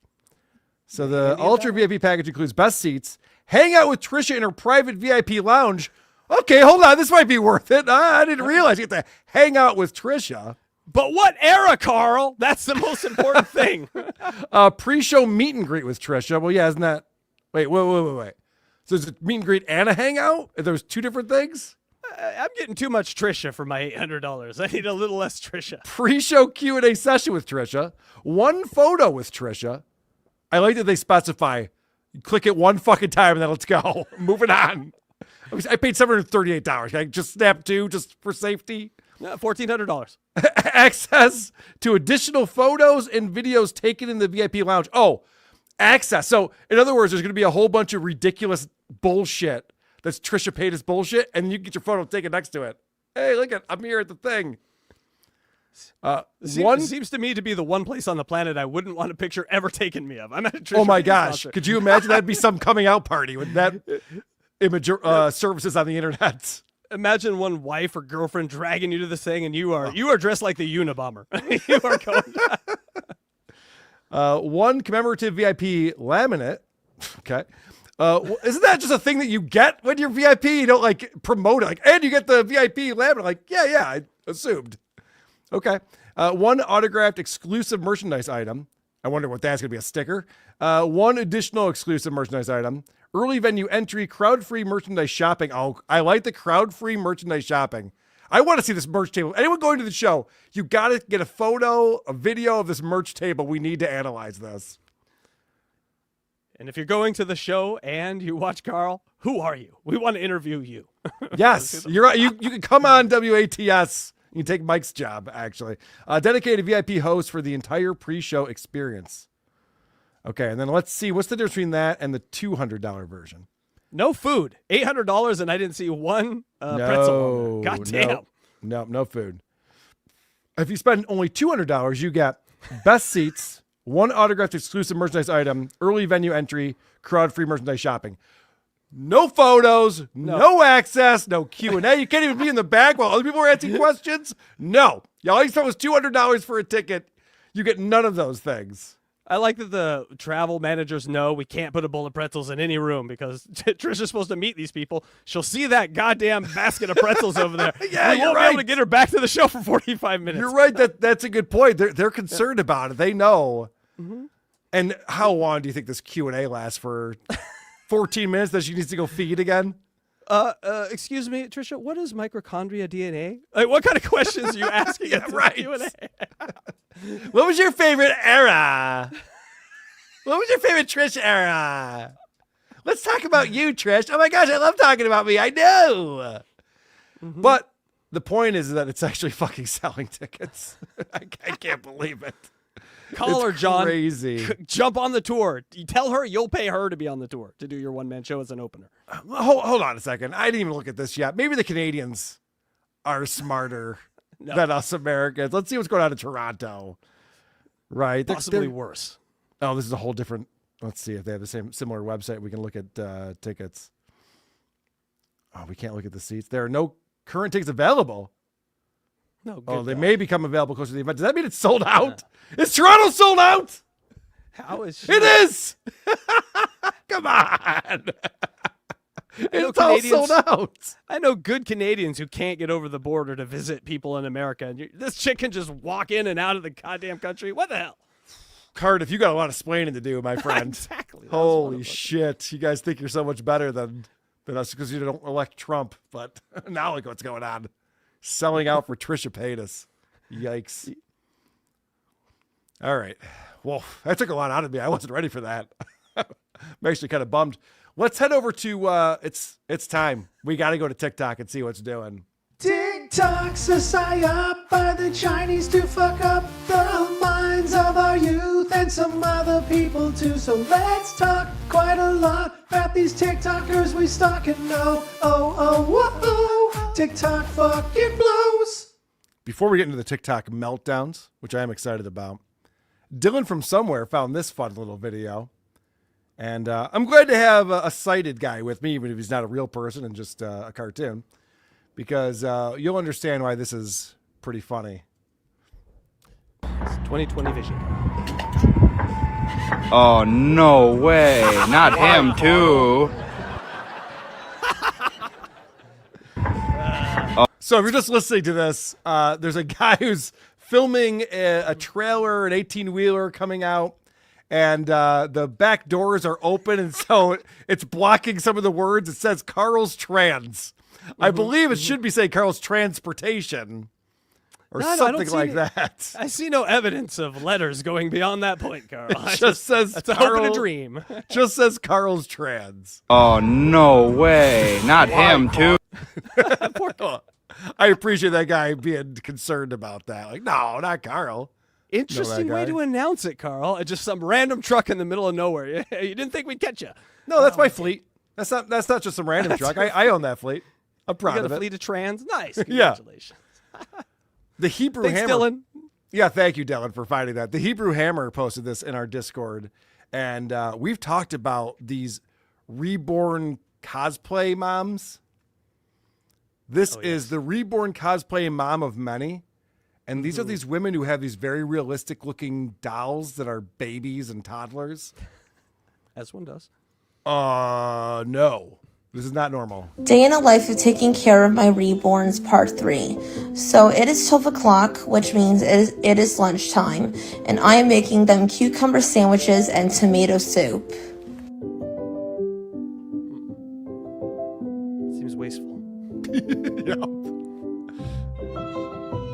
So the Ultra VIP package includes best seats, hang out with Trisha in her private VIP lounge. Okay, hold on. This might be worth it. I didn't realize you get to hang out with Trisha. But what era, Carl? That's the most important thing. Pre-show meet and greet with Trisha. Well, yeah, isn't that... Wait. So is it meet and greet and a hangout? There's 2 different things? I'm getting too much Trisha for my $800. I need a little less Trisha. Pre-show Q&A session with Trisha. 1 photo with Trisha. I like that they specify. You click it 1 fucking time and then let's go. Moving on. I paid $738. Can I just snap 2 just for safety? $1,400. Access to additional photos and videos taken in the VIP lounge. Oh, access. So, in other words, there's going to be a whole bunch of ridiculous bullshit that's Trisha Paytas bullshit, and you get your photo taken next to it. Hey, look I'm here at the thing. Seems to me to be the one place on the planet I wouldn't want a picture ever taken me of. I'm at a Trisha Oh my Paytas gosh. concert. Could you imagine that'd be some coming out party with that image services on the internet? Imagine one wife or girlfriend dragging you to this thing, and you are dressed like the Unabomber. You are going. 1 commemorative VIP laminate. Okay. Isn't that just a thing that you get when you're VIP? You don't like promote it. Like, and you get the VIP laminate. Like, yeah, I assumed. Okay. 1 autographed exclusive merchandise item. I wonder what that's going to be, a sticker. 1 additional exclusive merchandise item. Early venue entry, crowd-free merchandise shopping. Oh, I like the crowd-free merchandise shopping. I want to see this merch table. Anyone going to the show, you got to get a photo, a video of this merch table. We need to analyze this. And if you're going to the show and you watch Carl, who are you? We want to interview you. Yes, you're right. You can come on WATS. You can take Mike's job, actually. Dedicated VIP host for the entire pre-show experience. Okay, and then let's see. What's the difference between that and the $200 version? No food. $800, and I didn't see 1 pretzel. God damn. No food. If you spend only $200, you get best seats, 1 autographed exclusive merchandise item, early venue entry, crowd-free merchandise shopping. No photos, no access, no Q&A. You can't even be in the back while other people are asking questions. No. All you spent was $200 for a ticket. You get none of those things. I like that the travel managers know we can't put a bowl of pretzels in any room because Trisha's supposed to meet these people. She'll see that goddamn basket of pretzels over there. Yeah, we won't be able to get her back to the show for 45 minutes. You're right. That's a good point. They're concerned about it. They know. Mm-hmm. And how long do you think this Q&A lasts for? 14 minutes that she needs to go feed again? Excuse me, Trisha, what is mitochondria DNA? Like, what kind of questions are you asking? Yeah, right. What was your favorite era? What was your favorite Trish era? Let's talk about you, Trish. Oh my gosh, I love talking about me. I know. Mm-hmm. But the point is that it's actually fucking selling tickets. I can't believe it. Call her, John. Crazy. Jump on the tour. You tell her you'll pay her to be on the tour to do your one-man show as an opener. Hold on a second. I didn't even look at this yet. Maybe the Canadians are smarter than us Americans. Let's see what's going on in Toronto. Right. Possibly worse. Oh, this is a whole different. Let's see if they have the similar website. We can look at tickets. Oh, we can't look at the seats. There are no current tickets available. No. Oh, they may become available closer to the event. Does that mean it's sold out? Is Toronto sold out? How is It is. Come on. It's all sold out. I know good Canadians who can't get over the border to visit people in America. And this chick can just walk in and out of the goddamn country. What the hell? Cardiff, you got a lot of splaining to do, my friend. Exactly. Holy shit. You guys think you're so much better than us because you don't elect Trump. But now look what's going on. Selling out for Trisha Paytas. Yikes. All right. Well, that took a lot out of me. I wasn't ready for that. I'm actually kind of bummed. Let's head over to, it's time. We got to go to TikTok and see what's doing. TikTok's a psyop by the Chinese to fuck up the minds of our youth and some other people too. So let's talk quite a lot about these TikTokers we stalk and know. Oh, TikTok fucking blows. Before we get into the TikTok meltdowns, which I am excited about, Dylan from somewhere found this fun little video. And I'm glad to have a sighted guy with me, even if he's not a real person and just a cartoon, because you'll understand why this is pretty funny. It's 2020 vision. Oh, no way. Not him, too. So if you're just listening to this, there's a guy who's filming a trailer, an 18-wheeler coming out. And the back doors are open, and so it's blocking some of the words. It says Carl's Trans. I believe it should be saying Carl's Transportation or something like that. I see no evidence of letters going beyond that point, Carl. It just says that's a hope and a dream. Just says Carl's Trans. Oh, no way. Not him, too. I appreciate that guy being concerned about that. Like, no, not Carl. Interesting way to announce it, Carl. It's just some random truck in the middle of nowhere. You didn't think we'd catch you. No, that's my fleet. That's not just some random truck. I own that fleet. I'm proud of it. You got a fleet of trans. Nice. Congratulations. The Hebrew Thanks, Hammer. Dylan. Yeah, thank you, Dylan, for finding that. The Hebrew Hammer posted this in our Discord, and we've talked about these Reborn cosplay moms. This is the Reborn cosplay mom of many. And these are these women who have these very realistic looking dolls that are babies and toddlers. As one does. No. This is not normal. Day in a life of taking care of my reborns, part 3. So it is 12 o'clock, which means it is lunchtime, and I am making them cucumber sandwiches and tomato soup. Seems wasteful. Yep.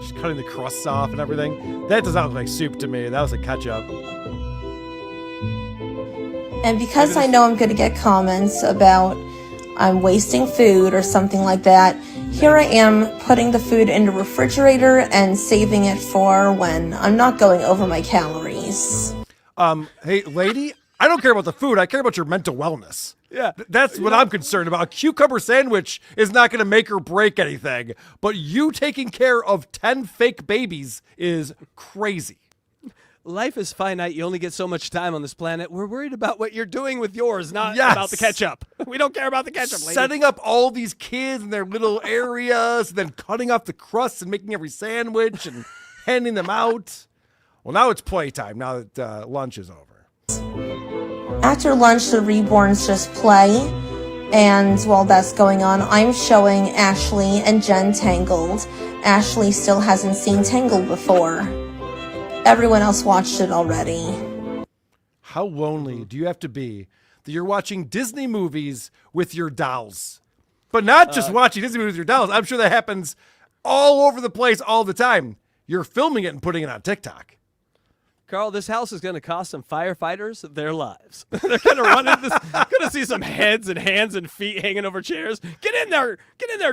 She's cutting the crusts off and everything. That does not look like soup to me. That was a ketchup. And because I know I'm going to get comments about I'm wasting food or something like that, here I am putting the food in the refrigerator and saving it for when I'm not going over my calories. Hey, lady, I don't care about the food. I care about your mental wellness. Yeah. That's what I'm concerned about. A cucumber sandwich is not going to make or break anything, but you taking care of 10 fake babies is crazy. Life is finite. You only get so much time on this planet. We're worried about what you're doing with yours, not about the ketchup. We don't care about the ketchup, lady. Setting up all these kids in their little areas, and then cutting off the crusts and making every sandwich and handing them out. Well, now it's playtime, now that lunch is over. After lunch, the reborns just play, and while that's going on, I'm showing Ashley and Jen Tangled. Ashley still hasn't seen Tangled before. Everyone else watched it already. How lonely do you have to be that you're watching Disney movies with your dolls? But not just watching Disney movies with your dolls. I'm sure that happens all over the place all the time. You're filming it and putting it on TikTok. Carl, this house is going to cost some firefighters their lives. They're going to run into this, going to see some heads and hands and feet hanging over chairs. Get in there,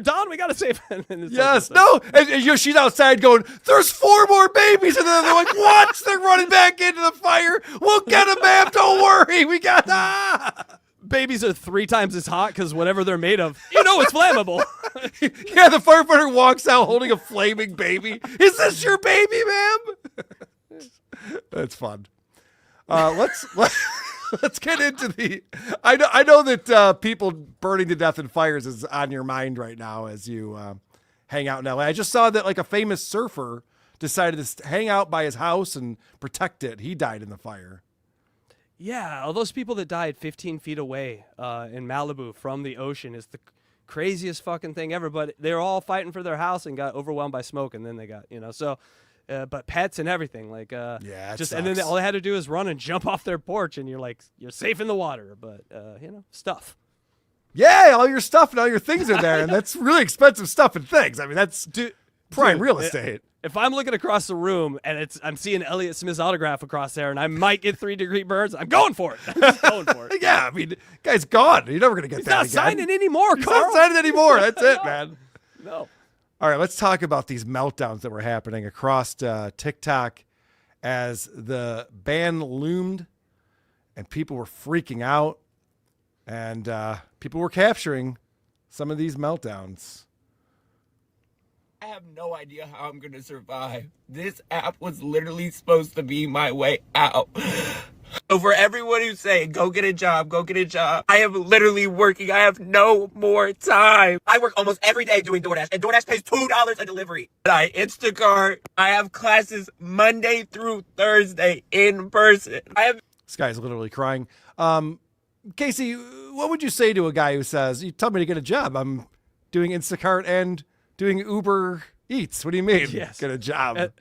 Don. We got to save. Yes, no. And she's outside going, there's 4 more babies. And then they're like, what? They're running back into the fire. We'll get them, ma'am. Don't worry. We got Babies are 3 times as hot because whatever they're made of, it's flammable. Yeah, the firefighter walks out holding a flaming baby. Is this your baby, ma'am? That's fun. Let's get into the. I know that people burning to death in fires is on your mind right now as you hang out in LA. I just saw that like a famous surfer decided to hang out by his house and protect it. He died in the fire. Yeah, all those people that died 15 feet away in Malibu from the ocean is the craziest fucking thing ever. But they were all fighting for their house and got overwhelmed by smoke, and then they got so. But pets and everything, like and then all they had to do is run and jump off their porch, and you're safe in the water. But stuff. Yeah, all your stuff and all your things are there, and that's really expensive stuff and things. I mean, that's prime real estate. If I'm looking across the room and I'm seeing Elliott Smith's autograph across there, and I might get 3-degree burns, I'm going for it. I'm just going for it. Yeah, I mean, guy's gone. You're never gonna get He's that not again. signing anymore, He's Carl. not signing anymore. That's it, man. No. All right, let's talk about these meltdowns that were happening across TikTok as the ban loomed and people were freaking out and people were capturing some of these meltdowns. I have no idea how I'm going to survive. This app was literally supposed to be my way out. So for everyone who's saying, go get a job, I am literally working. I have no more time. I work almost every day doing DoorDash, and DoorDash pays $2 a delivery. I Instacart. I have classes Monday through Thursday in person. This guy's literally crying. Casey, what would you say to a guy who says, you tell me to get a job? I'm doing Instacart and doing Uber Eats. What do you mean? Yes. Get a job.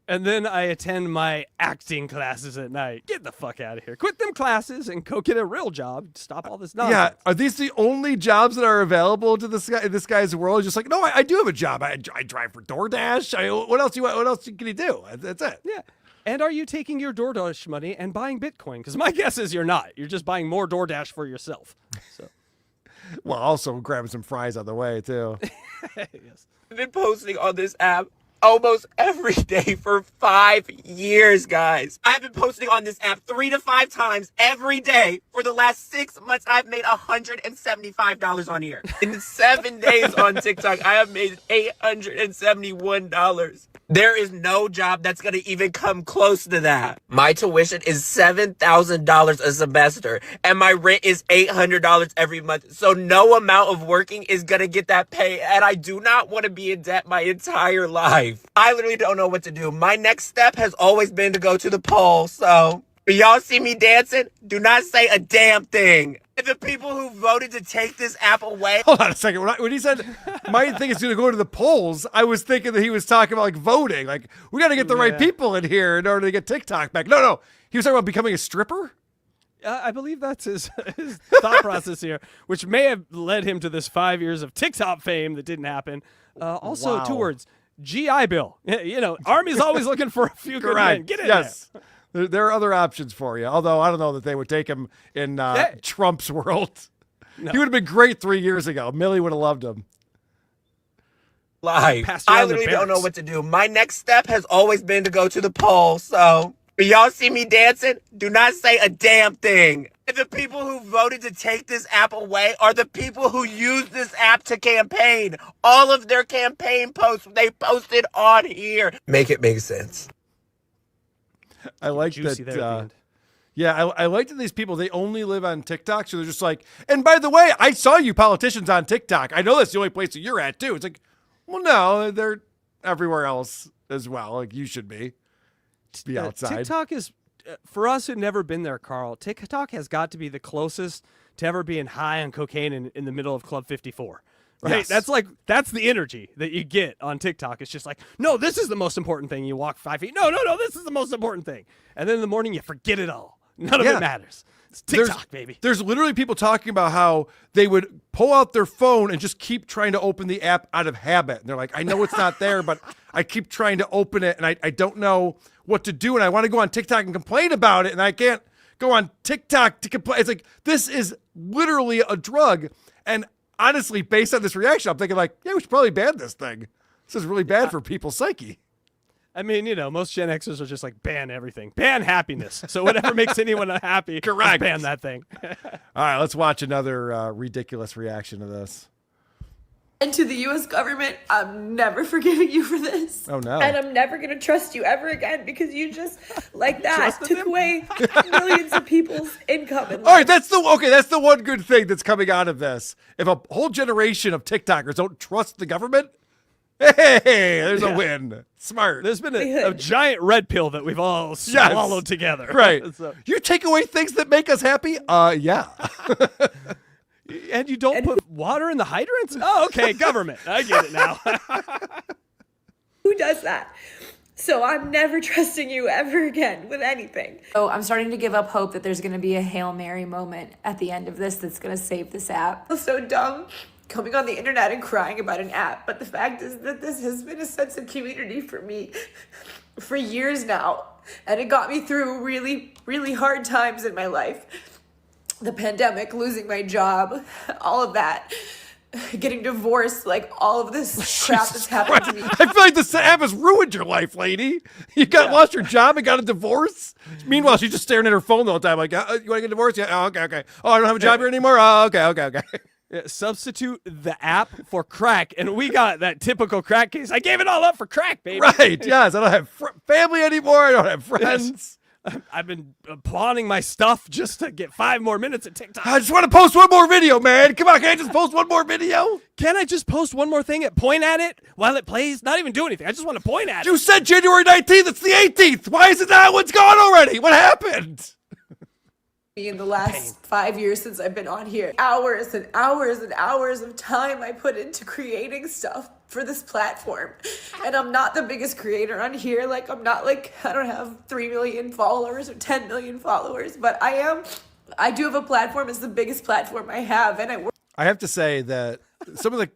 And then I attend my acting classes at night. Get the fuck out of here. Quit them classes and go get a real job. Stop all this nonsense. Yeah. Are these the only jobs that are available to this guy's world? Just like, no, I do have a job. I drive for DoorDash. What else can you do? That's it. Yeah. And are you taking your DoorDash money and buying Bitcoin? Because my guess is you're not. You're just buying more DoorDash for yourself. So. Well, also grabbing some fries on the way, too. Yes. I've been posting on this app almost every day for 5 years, guys. I've been posting on this app 3 to 5 times every day for the last 6 months. I've made $175 on here. In 7 days on TikTok, I have made $871. There is no job that's going to even come close to that. My tuition is $7,000 a semester, and my rent is $800 every month. So no amount of working is going to get that pay, and I do not want to be in debt my entire life. I literally don't know what to do. My next step has always been to go to the polls, so when y'all see me dancing, do not say a damn thing. The people who voted to take this app away. Hold on a second. When he said my thing is going to go to the polls, I was thinking that he was talking about like voting. Like, we got to get the right people in here in order to get TikTok back. No. He was talking about becoming a stripper? I believe that's his thought process here, which may have led him to this 5 years of TikTok fame that didn't happen. Also, Wow. 2 words, GI Bill. Army's always looking for a few good men. Get in there. There are other options for you, although I don't know that they would take him in Trump's world. No. He would have been great 3 years ago. Millie would have loved him. Live. I literally don't know what to do. My next step has always been to go to the polls, so when y'all see me dancing, do not say a damn thing. The people who voted to take this app away are the people who use this app to campaign. All of their campaign posts, they posted on here. Make it make sense. I like Juicy there at the that. end. Yeah, I like that these people, they only live on TikTok. So they're just like, and by the way, I saw you politicians on TikTok. I know that's the only place that you're at, too. It's like, well, no, they're everywhere else as well. Like, you should be outside. TikTok is, for us who've never been there, Carl, TikTok has got to be the closest to ever being high on cocaine in the middle of Club 54. Right? Yes. That's the energy that you get on TikTok. It's just like, no, this is the most important thing. You walk 5 feet. No, this is the most important thing. And then in the morning, you forget it all. None of it matters. It's TikTok, baby. There's literally people talking about how they would pull out their phone and just keep trying to open the app out of habit. And they're like, I know it's not there, but I keep trying to open it and I don't know what to do. And I want to go on TikTok and complain about it. And I can't go on TikTok to complain. It's like, this is literally a drug. And honestly, based on this reaction, I'm thinking like, yeah, we should probably ban this thing. This is really bad for people's psyche. I mean, most Gen Xers are just like, ban everything. Ban happiness. So whatever makes anyone happy, correct. Ban that thing. All right, let's watch another ridiculous reaction to this. And to the U.S. government, I'm never forgiving you for this. Oh, no. And I'm never going to trust you ever again because you just, like that, took away millions of people's income. And all right, that's the one good thing that's coming out of this. If a whole generation of TikTokers don't trust the government, hey, there's a win. Smart. There's been a giant red pill that we've all swallowed together. Right. So. You take away things that make us happy? Yeah. And you don't put water in the hydrants? Oh, okay, government. I get it now. Who does that? So I'm never trusting you ever again with anything. So I'm starting to give up hope that there's going to be a Hail Mary moment at the end of this that's going to save this app. I feel so dumb coming on the internet and crying about an app, but the fact is that this has been a sense of community for me for years now, and it got me through really, really hard times in my life. The pandemic, losing my job, all of that, getting divorced, like all of this crap that's happened to me. I feel like this app has ruined your life, lady. You lost your job and got a divorce. Meanwhile, she's just staring at her phone the whole time, like, you want to get divorced? Yeah. Oh, okay. Oh, I don't have a job here anymore. Oh, okay. Yeah, substitute the app for crack, and we got that typical crack case. I gave it all up for crack, baby. Right, yes. I don't have family anymore. I don't have friends. Yes. I've been pawning my stuff just to get 5 more minutes of TikTok. I just want to post one more video, man. Come on, can I just post one more video? Can I just post one more thing and point at it while it plays? Not even do anything. I just want to point at it. You said January 19th. It's the 18th. Why is it not? What's gone already? What happened? In the last 5 years since I've been on here, hours and hours and hours of time I put into creating stuff for this platform. And I'm not the biggest creator on here. Like, I'm not like, I don't have 3 million followers or 10 million followers, but I do have a platform. It's the biggest platform I have. And I have to say that some of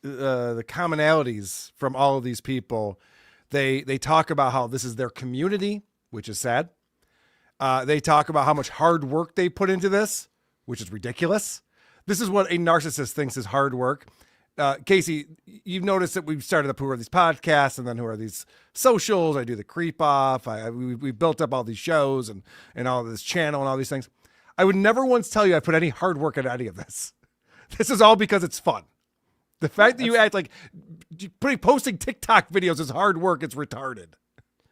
the commonalities from all of these people, they talk about how this is their community, which is sad. They talk about how much hard work they put into this, which is ridiculous. This is what a narcissist thinks is hard work. Casey, you've noticed that we've started up who are these podcasts and then who are these socials. I do the creep off. We built up all these shows and all this channel and all these things. I would never once tell you I put any hard work into any of this. This is all because it's fun. The fact that you act like posting TikTok videos is hard work, it's retarded.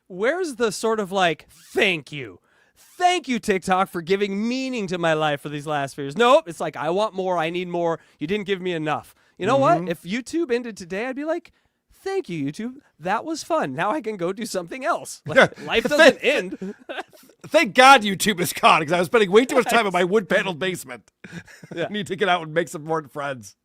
Where's the sort of like, thank you? Thank you, TikTok, for giving meaning to my life for these last few years. Nope, it's like, I want more, I need more. You didn't give me enough. You know what? If YouTube ended today, I'd be like, thank you, YouTube. That was fun. Now I can go do something else. Like, life doesn't end. Thank God YouTube is gone, because I was spending way too much time in my wood-paneled basement. I need to get out and make some more friends.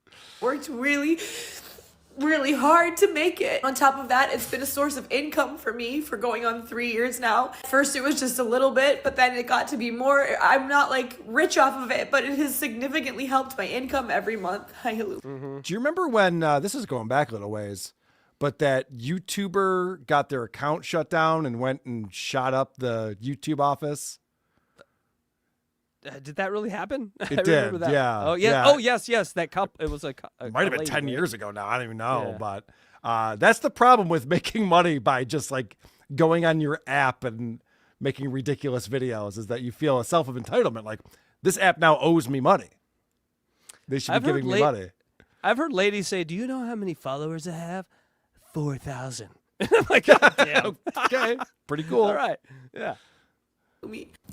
worked really hard to make it. On top of that, it's been a source of income for me for going on 3 years now. First, it was just a little bit, but then it got to be more. I'm not like rich off of it, but it has significantly helped my income every month. Hi, hello. Do you remember when, this is going back a little ways, but that YouTuber got their account shut down and went and shot up the YouTube office? Did that really happen? It did, that. yeah. Oh, yeah. Yeah. Oh, yes. That cup. It was a It might have been 10 years ago now. I don't even know. Yeah. But that's the problem with making money by just like going on your app and making ridiculous videos, is that you feel a self of entitlement. Like, this app now owes me money. They should be giving me money. I've heard ladies say, do you know how many followers I have? 4,000. I'm like, God damn. Okay. Pretty cool. All right. Yeah.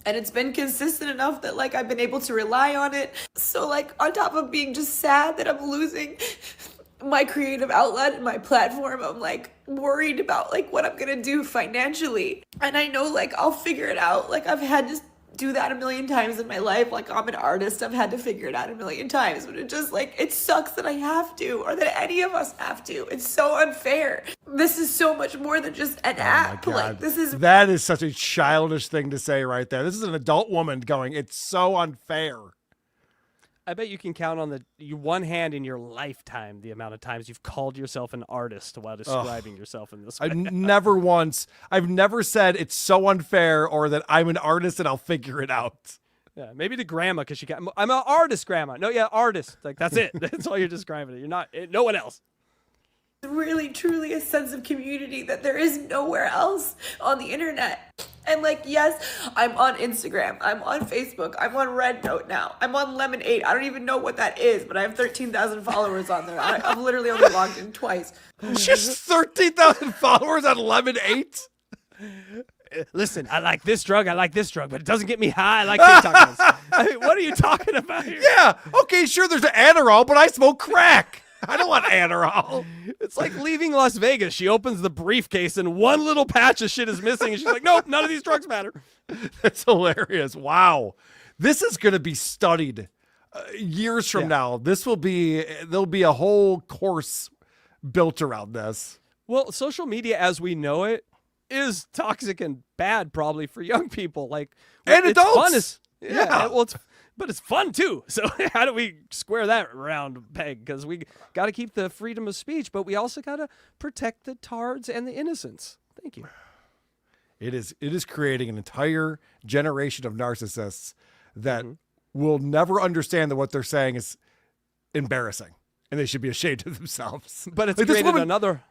And it's been consistent enough that like I've been able to rely on it. So like on top of being just sad that I'm losing my creative outlet and my platform, I'm like worried about like what I'm gonna do financially. And I know like I'll figure it out. Like I've had do that a million times in my life. Like, I'm an artist. I've had to figure it out a million times, but it just like, it sucks that I have to, or that any of us have to. It's so unfair. This is so much more than just an app. Like, That is such a childish thing to say right there. This is an adult woman going, it's so unfair. I bet you can count on one hand in your lifetime the amount of times you've called yourself an artist while describing yourself in this way. I've never said it's so unfair or that I'm an artist and I'll figure it out. Yeah, maybe to grandma because I'm an artist, grandma. No, yeah, artist. Like, that's it. That's all you're describing it. You're not, no one else. Really, truly a sense of community that there is nowhere else on the internet. And like, yes, I'm on Instagram, I'm on Facebook, I'm on Red Note now, I'm on Lemonade. I don't even know what that is, but I have 13,000 followers on there. I've literally only logged in twice. Just 13,000 followers on Lemonade? Listen, I like this drug, but it doesn't get me high. I like TikTok. I mean, what are you talking about here? Yeah, okay, sure, there's an Adderall, but I smoke crack. I don't want Adderall. It's like leaving Las Vegas. She opens the briefcase and one little patch of shit is missing. And she's like, nope, none of these drugs matter. That's hilarious. Wow. This is going to be studied years from now. There'll be a whole course built around this. Well, social media as we know it is toxic and bad probably for young people. Like, and it's adults. Fun well, but it's fun too. So how do we square that round peg? Because we got to keep the freedom of speech, but we also got to protect the tards and the innocents. Thank you. It is creating an entire generation of narcissists that will never understand that what they're saying is embarrassing and they should be ashamed of themselves. But it's like created another.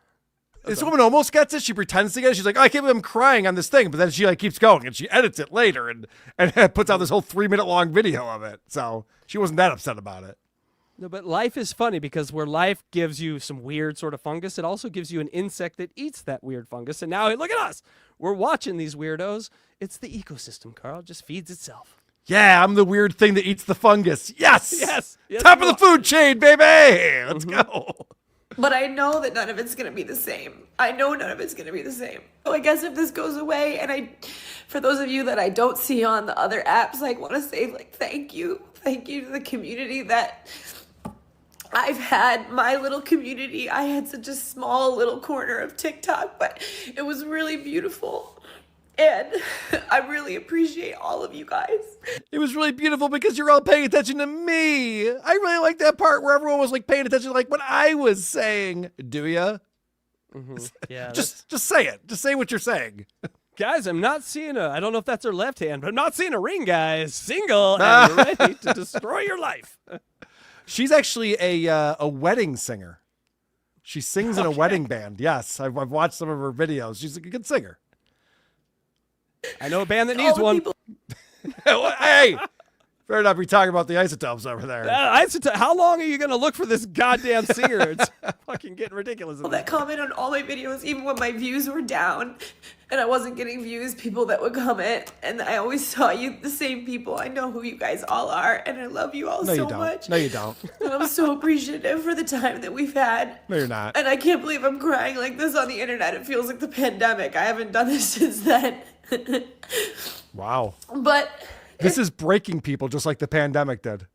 This woman almost gets it. She pretends to get it. She's like, oh, I can't believe I'm crying on this thing. But then she like keeps going and she edits it later and puts out this whole 3-minute long video of it. So she wasn't that upset about it. No, but life is funny because where life gives you some weird sort of fungus, it also gives you an insect that eats that weird fungus. And now look at us. We're watching these weirdos. It's the ecosystem, Carl. It just feeds itself. Yeah, I'm the weird thing that eats the fungus. Yes. Yes. Top of the food chain, baby. Let's go. But I know that none of it's going to be the same. I know none of it's going to be the same. So I guess if this goes away, and for those of you that I don't see on the other apps, I want to say like, thank you. Thank you to the community that I've had, my little community. I had such a small little corner of TikTok, but it was really beautiful. And I really appreciate all of you guys. It was really beautiful because you're all paying attention to me. I really like that part where everyone was like paying attention to like what I was saying. Do ya? Yeah. Just say it. Just say what you're saying. Guys, I'm not seeing I don't know if that's her left hand, but I'm not seeing a ring, guys. Single and ready to destroy your life. She's actually a wedding singer. She sings in a wedding band. Yes, I've watched some of her videos. She's a good singer. I know a band that needs one. Hey, better not be talking about the Isotopes over there. How long are you going to look for this goddamn singer? It's fucking getting ridiculous. That comment on all my videos, even when my views were down and I wasn't getting views, people that would comment, and I always saw you, the same people. I know who you guys all are, and I love you all so much. No, you don't. And I'm so appreciative for the time that we've had. No, you're not. And I can't believe I'm crying like this on the internet. It feels like the pandemic. I haven't done this since then. Wow. But this is breaking people just like the pandemic did.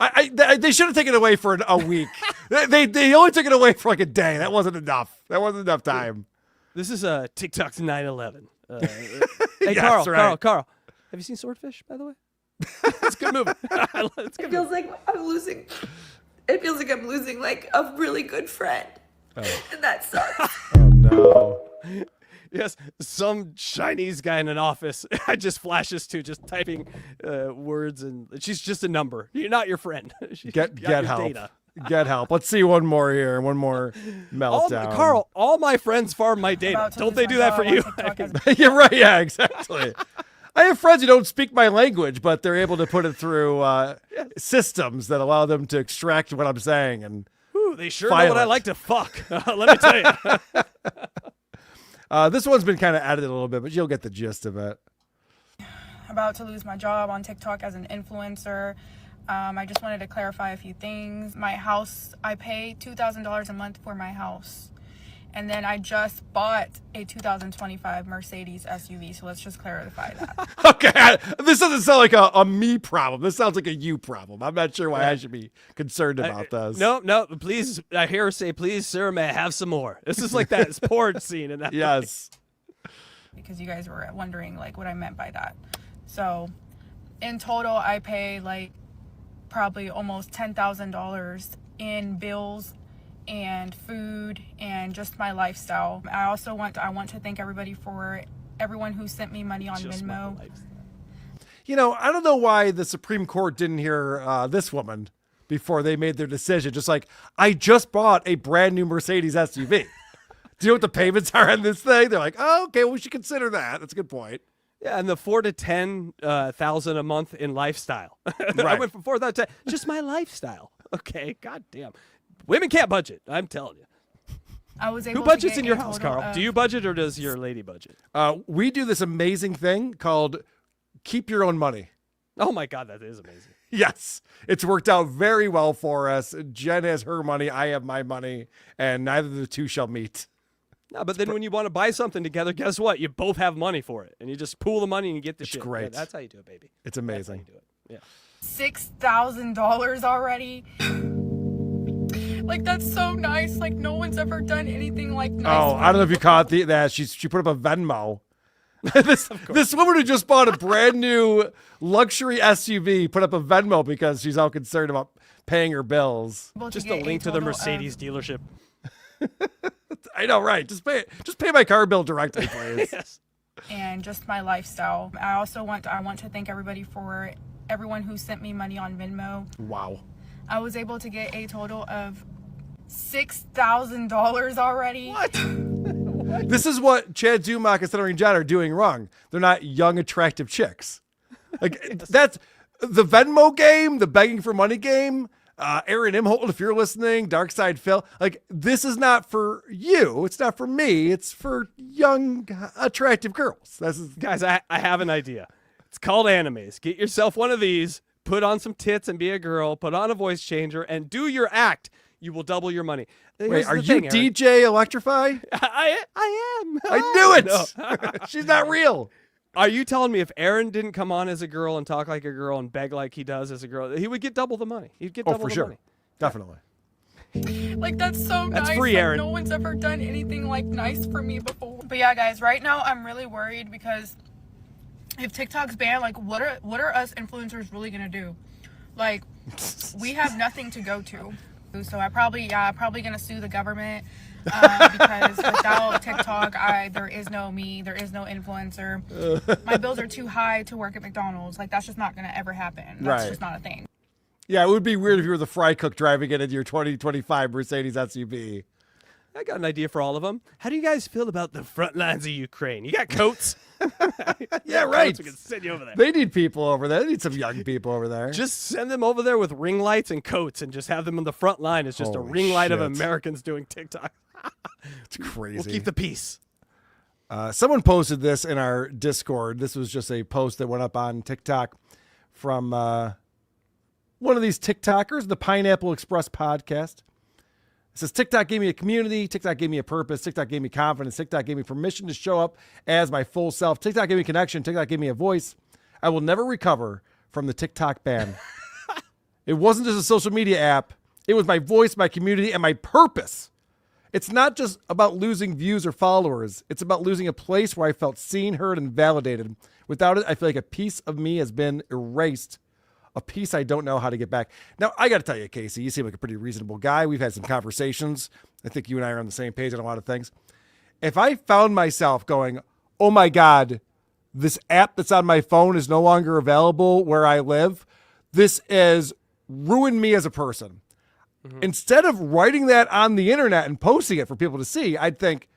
They should have taken it away for a week. They only took it away for like a day. That wasn't enough. That wasn't enough time. This is TikTok's 9/11. Hey, Yes, Carl, have you seen Swordfish, by the way? It's a good movie. It feels like I'm losing. It feels like I'm losing like a really good friend, and that sucks. Oh no. Yes, some Chinese guy in an office I just flashes to just typing words, and she's just a number. You're not your friend. Get help. Data. Get help. Let's see one more here. One more meltdown. Carl, all my friends farm my data. Don't they do that for you? You're right. Yeah, exactly. I have friends who don't speak my language, but they're able to put it through systems that allow them to extract what I'm saying. And they sure know what I like to fuck. Let me tell you. This one's been kind of edited a little bit, but you'll get the gist of it. About to lose my job on TikTok as an influencer. I just wanted to clarify a few things. My house, I pay $2,000 a month for my house. And then I just bought a 2025 Mercedes SUV, so let's just clarify that. Okay, this doesn't sound like a me problem. This sounds like a you problem. I'm not sure why I should be concerned about this. No, please, I hear her say, please, sir, may I have some more? This is like that porn scene in that. Yes. Because you guys were wondering like what I meant by that. So in total, I pay like probably almost $10,000 in bills and food and just my lifestyle. I want to thank everyone who sent me money on Venmo. You know, I don't know why the Supreme Court didn't hear this woman before they made their decision. Just like, I just bought a brand new Mercedes SUV. Do you know what the payments are on this thing? They're like, oh, okay, well, we should consider that. That's a good point. Yeah, and the 4,000 to 10,000 a month in lifestyle. Right. I went from 4,000 to just my lifestyle. Okay, goddamn. Women can't budget. I'm telling you. I was able Who budgets to in get your a house, total Carl? of- Do you budget or does your lady budget? We do this amazing thing called keep your own money. Oh my God, that is amazing. Yes, it's worked out very well for us. Jen has her money, I have my money, and neither of the two shall meet. No, but then when you want to buy something together, guess what? You both have money for it, and you just pool the money and you get the shit. Great. Yeah, that's how you do it, baby. It's amazing. That's how you do it. Yeah. $6,000 already. Like, that's so nice. Like, no one's ever done anything like nice. Oh, I don't know if you caught that. She put up a Venmo. This woman who just bought a brand new luxury SUV put up a Venmo because she's all concerned about paying her bills. Just a link to the Mercedes dealership. I know, right? Just pay my car bill directly, please. Yes. And just my lifestyle. I want to thank everyone who sent me money on Venmo. Wow. I was able to get a total of $6,000 already. What? This is what Chad Zumach and Stuttering Jen are doing wrong. They're not young, attractive chicks. Like that's the Venmo game, the begging for money game. Aaron Imholt, if you're listening, Dark Side Phil, like this is not for you. It's not for me. It's for young, attractive girls. Guys, I have an idea. It's called animes. Get yourself one of these, put on some tits and be a girl, put on a voice changer, and do your act. You will double your money. Wait, are you DJ Electrify? I am. I knew it. No. She's not real. Are you telling me if Aaron didn't come on as a girl and talk like a girl and beg like he does as a girl, he would get double the money? He'd get double for the sure. money. Definitely. Like, that's so nice. That's free, like, Aaron. No one's ever done anything like nice for me before. But yeah, guys, right now I'm really worried because if TikTok's banned, like, what are us influencers really gonna do? Like, we have nothing to go to. So I'm probably gonna sue the government because without TikTok, there is no me, there is no influencer. My bills are too high to work at McDonald's. Like, that's just not gonna ever happen. That's just not a thing. Yeah, it would be weird if you were the fry cook driving it in your 2025 Mercedes SUV. I got an idea for all of them. How do you guys feel about the front lines of Ukraine? You got coats? Yeah, right. We can send you over there. They need people over there. They need some young people over there. Just send them over there with ring lights and coats and just have them on the front line. It's just a Holy ring light of shit. Americans doing TikTok. It's crazy. We'll keep the peace. Someone posted this in our Discord. This was just a post that went up on TikTok from one of these TikTokers, the Pineapple Express podcast. It says, TikTok gave me a community. TikTok gave me a purpose. TikTok gave me confidence. TikTok gave me permission to show up as my full self. TikTok gave me connection. TikTok gave me a voice. I will never recover from the TikTok ban. It wasn't just a social media app. It was my voice, my community, and my purpose. It's not just about losing views or followers. It's about losing a place where I felt seen, heard, and validated. Without it, I feel like a piece of me has been erased. A piece I don't know how to get back. Now, I got to tell you, Casey, you seem like a pretty reasonable guy. We've had some conversations. I think you and I are on the same page on a lot of things. If I found myself going, oh my God, this app that's on my phone is no longer available where I live, this has ruined me as a person. Mm-hmm. Instead of writing that on the internet and posting it for people to see, I'd think,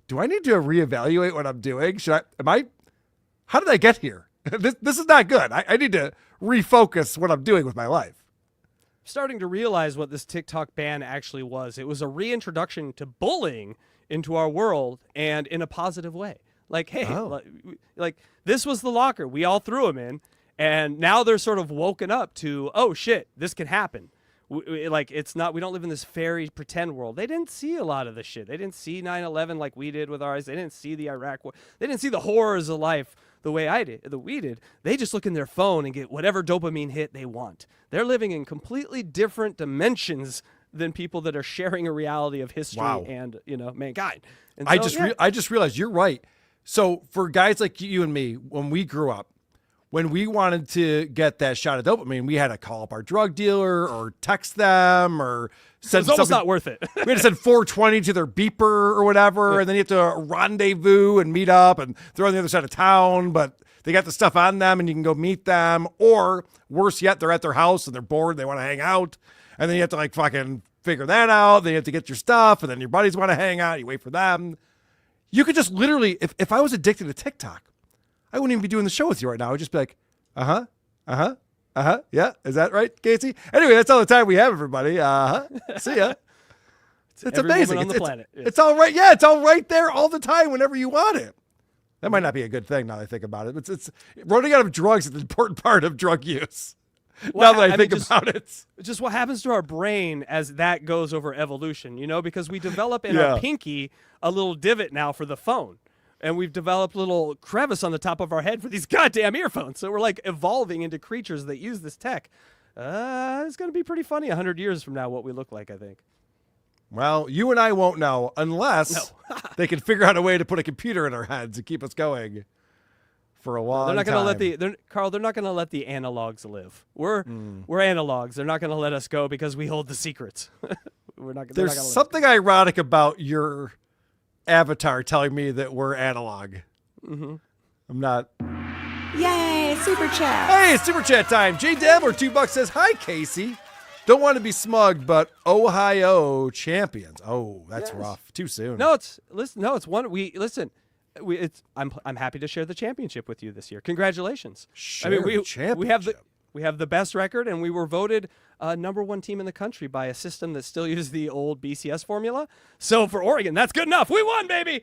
do I need to reevaluate what I'm doing? How did I get here? This is not good. I need to refocus what I'm doing with my life. Starting to realize what this TikTok ban actually was. It was a reintroduction to bullying into our world and in a positive way. Like, hey, like this was the locker. We all threw them in. And now they're sort of woken up to, oh shit, this can happen. like it's not. We don't live in this fairy pretend world. They didn't see a lot of the shit. They didn't see 9/11 like we did with ours. They didn't see the Iraq War. They didn't see the horrors of life the way we did. They just look in their phone and get whatever dopamine hit they want. They're living in completely different dimensions than people that are sharing a reality of history and mankind. And so, I just realized you're right. So for guys like you and me, when we grew up, when we wanted to get that shot of dopamine, we had to call up our drug dealer or text them or send it's almost not worth it. We had to send 420 to their beeper or whatever, and then you have to rendezvous and meet up, and they're on the other side of town, but they got the stuff on them and you can go meet them. Or worse yet, they're at their house and they're bored, they want to hang out, and then you have to like fucking figure that out. Then you have to get your stuff, and then your buddies want to hang out, you wait for them. You could just literally, if I was addicted to TikTok, I wouldn't even be doing the show with you right now. I would just be like, yeah, is that right, Casey? Anyway, that's all the time we have, everybody. See ya. It's amazing. On the planet. It's all right. Yeah, it's all right there all the time whenever you want it. That might not be a good thing now that I think about it. It's running out of drugs is an important part of drug use. Now that I think about it. Just what happens to our brain as that goes over evolution, because we develop in our pinky a little divot now for the phone. And we've developed a little crevice on the top of our head for these goddamn earphones. So we're like evolving into creatures that use this tech. It's going to be pretty funny 100 years from now what we look like, I think. Well, you and I won't know unless they can figure out a way to put a computer in our heads and keep us going for a long time. They're not going to Carl, they're not going to let the analogs live. We're analogs. They're not going to let us go because we hold the secrets. There's something ironic about your avatar telling me that we're analog. Mm-hmm. I'm not. Yay, super chat. Hey, it's super chat time. J Dabbler $2 says, hi, Casey. Don't want to be smug, but Ohio champions. Oh, that's rough. Too soon. I'm happy to share the championship with you this year. Congratulations. We have the best record, and we were voted number one team in the country by a system that still uses the old BCS formula. So for Oregon, that's good enough. We won, baby.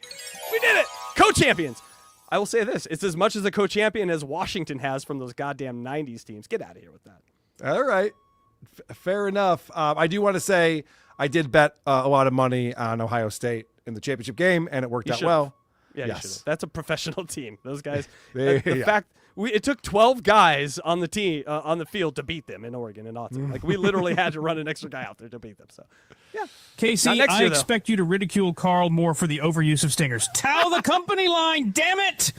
We did it. Co-champions. I will say this. It's as much as a co-champion as Washington has from those goddamn 90s teams. Get out of here with that. All right. Fair enough. I do want to say I did bet a lot of money on Ohio State in the championship game, and it worked out well. Yeah, yes. That's a professional team. Those guys. It took 12 guys on the team on the field to beat them in Oregon and Autzen. Like we literally had to run an extra guy out there to beat them. So, yeah. Casey, I expect you to ridicule Carl more for the overuse of stingers. Tell the company line, damn it!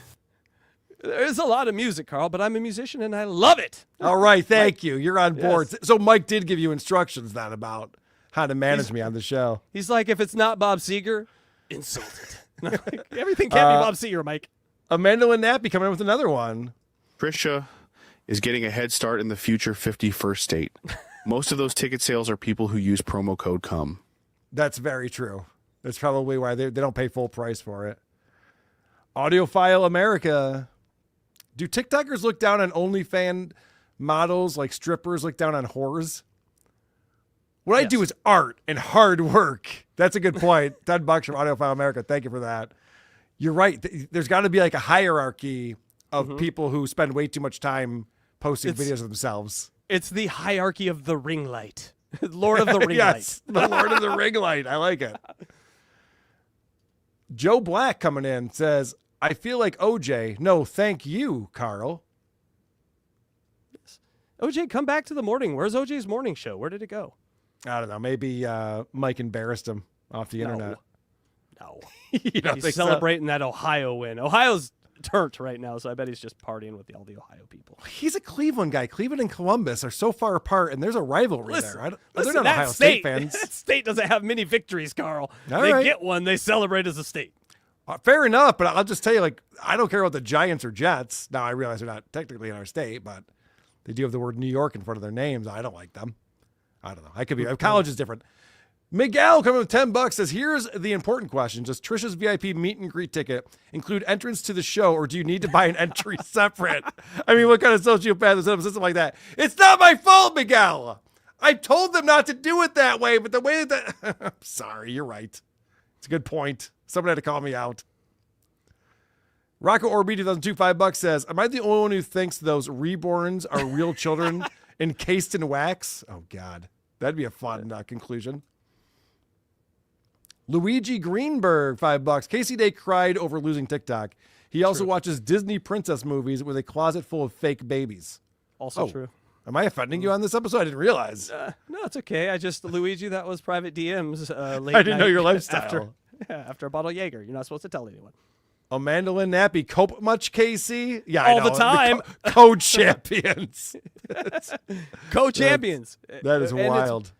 There's a lot of music, Carl, but I'm a musician and I love it. All right, thank you. You're on board. Yes. So Mike did give you instructions then about how to manage me on the show. He's like, if it's not Bob Seger, insult it. Like, everything can't be Bob Seger, Mike. Amanda Nappy coming in with another one. Trisha is getting a head start in the future 51st state. Most of those ticket sales are people who use promo code COME. That's very true. That's probably why they don't pay full price for it. Audiophile America. Do TikTokers look down on OnlyFans models like strippers look down on whores? What I do is art and hard work. That's a good point. $10 from Audiophile America. Thank you for that. You're right. There's got to be like a hierarchy of people who spend way too much time posting videos of themselves. It's the hierarchy of the ring light. Lord of the ring light. The Lord of the ring light. I like it. Joe Black coming in says, I feel like OJ. No, thank you, Carl. Yes. OJ, come back to the morning. Where's OJ's morning show? Where did it go? I don't know. Maybe Mike embarrassed him off the internet. No. He's celebrating that Ohio win. Ohio's turned right now, so I bet he's just partying with all the Ohio people. He's a Cleveland guy. Cleveland and Columbus are so far apart, and there's a rivalry there. They're not Ohio State fans. That state doesn't have many victories, Carl. All they right. get one, they celebrate as a state. Fair enough, but I'll just tell you, like, I don't care about the Giants or Jets. Now, I realize they're not technically in our state, but they do have the word New York in front of their names. I don't like them. I don't know. I could be. College is different. Miguel coming with $10 says, here's the important question. Does Trisha's VIP meet and greet ticket include entrance to the show, or do you need to buy an entry separate? I mean, what kind of sociopath is up a system like that? It's not my fault, Miguel. I told them not to do it that way, but the way that... I'm sorry, you're right. It's a good point. Someone had to call me out. Rocco Orby 2002 $5 says, am I the only one who thinks those reborns are real children encased in wax? Oh, God. That'd be a fun conclusion. Luigi Greenberg, $5. Casey Day cried over losing TikTok. He also watches Disney princess movies with a closet full of fake babies. Also true. Am I offending you on this episode? I didn't realize. No, it's okay. Luigi, that was private DMs. Late I didn't know night your lifestyle. After a bottle of Jaeger. You're not supposed to tell anyone. Amanda Lynn Nappy, cope much, Casey? Yeah, All I know. the time. Co-champions. Co-champions. That is wild.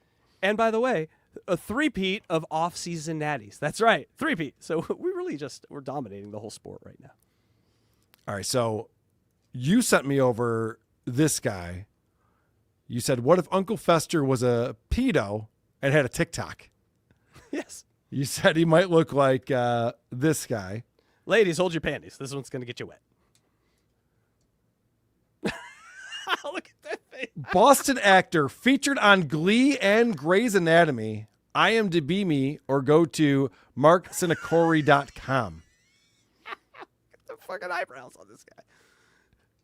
And by the way, a three-peat of off-season natties. That's right. Three-peat. So we really we're dominating the whole sport right now. All right, so you sent me over this guy. You said, what if Uncle Fester was a pedo and had a TikTok? Yes. You said he might look like this guy. Ladies, hold your panties. This one's going to get you wet. Look at that face. Boston actor featured on Glee and Grey's Anatomy. IMDb me or go to marksinacori.com. The fucking eyebrows on this guy.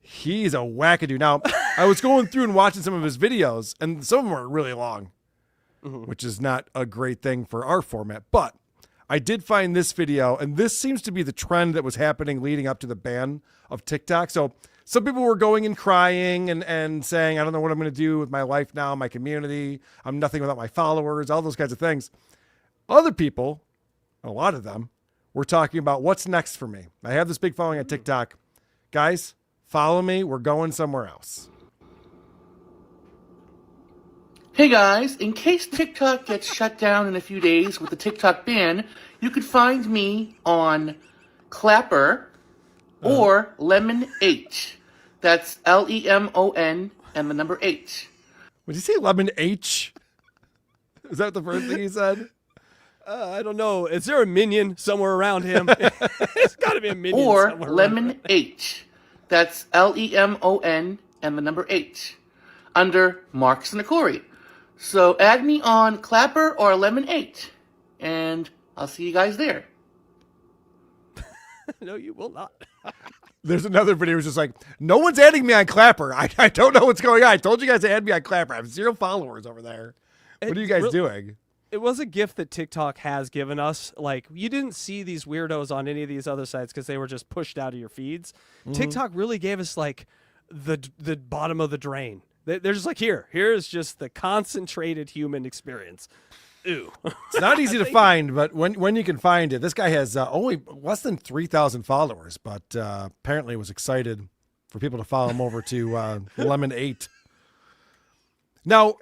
He's a wackadoo. Now, I was going through and watching some of his videos, and some of them are really long, which is not a great thing for our format. But I did find this video, and this seems to be the trend that was happening leading up to the ban of TikTok. So some people were going and crying and saying, I don't know what I'm going to do with my life now, my community. I'm nothing without my followers, all those kinds of things. Other people, a lot of them, were talking about what's next for me. I have this big following on TikTok. Guys, follow me. We're going somewhere else. Hey guys, in case TikTok gets shut down in a few days with the TikTok ban, you could find me on Clapper or Lemon 8. That's LEMON and the number 8. Would you say Lemon H? Is that the first thing he said? I don't know. Is there a minion somewhere around him? It's got to be a minion Or somewhere Lemon around. 8. That's LEMON and the number 8. Under Mark Sinacori. So add me on Clapper or Lemon 8. And I'll see you guys there. No, you will not. There's another video was just like, no one's adding me on Clapper. I don't know what's going on. I told you guys to add me on Clapper. I have 0 followers over there. What are you guys doing? It was a gift that TikTok has given us. Like, you didn't see these weirdos on any of these other sites because they were just pushed out of your feeds. TikTok really gave us, like, the bottom of the drain. They're just like, here's just the concentrated human experience. Ooh. It's not easy to find, but when you can find it, this guy has only less than 3,000 followers, but apparently was excited for people to follow him over to Lemon 8. Now,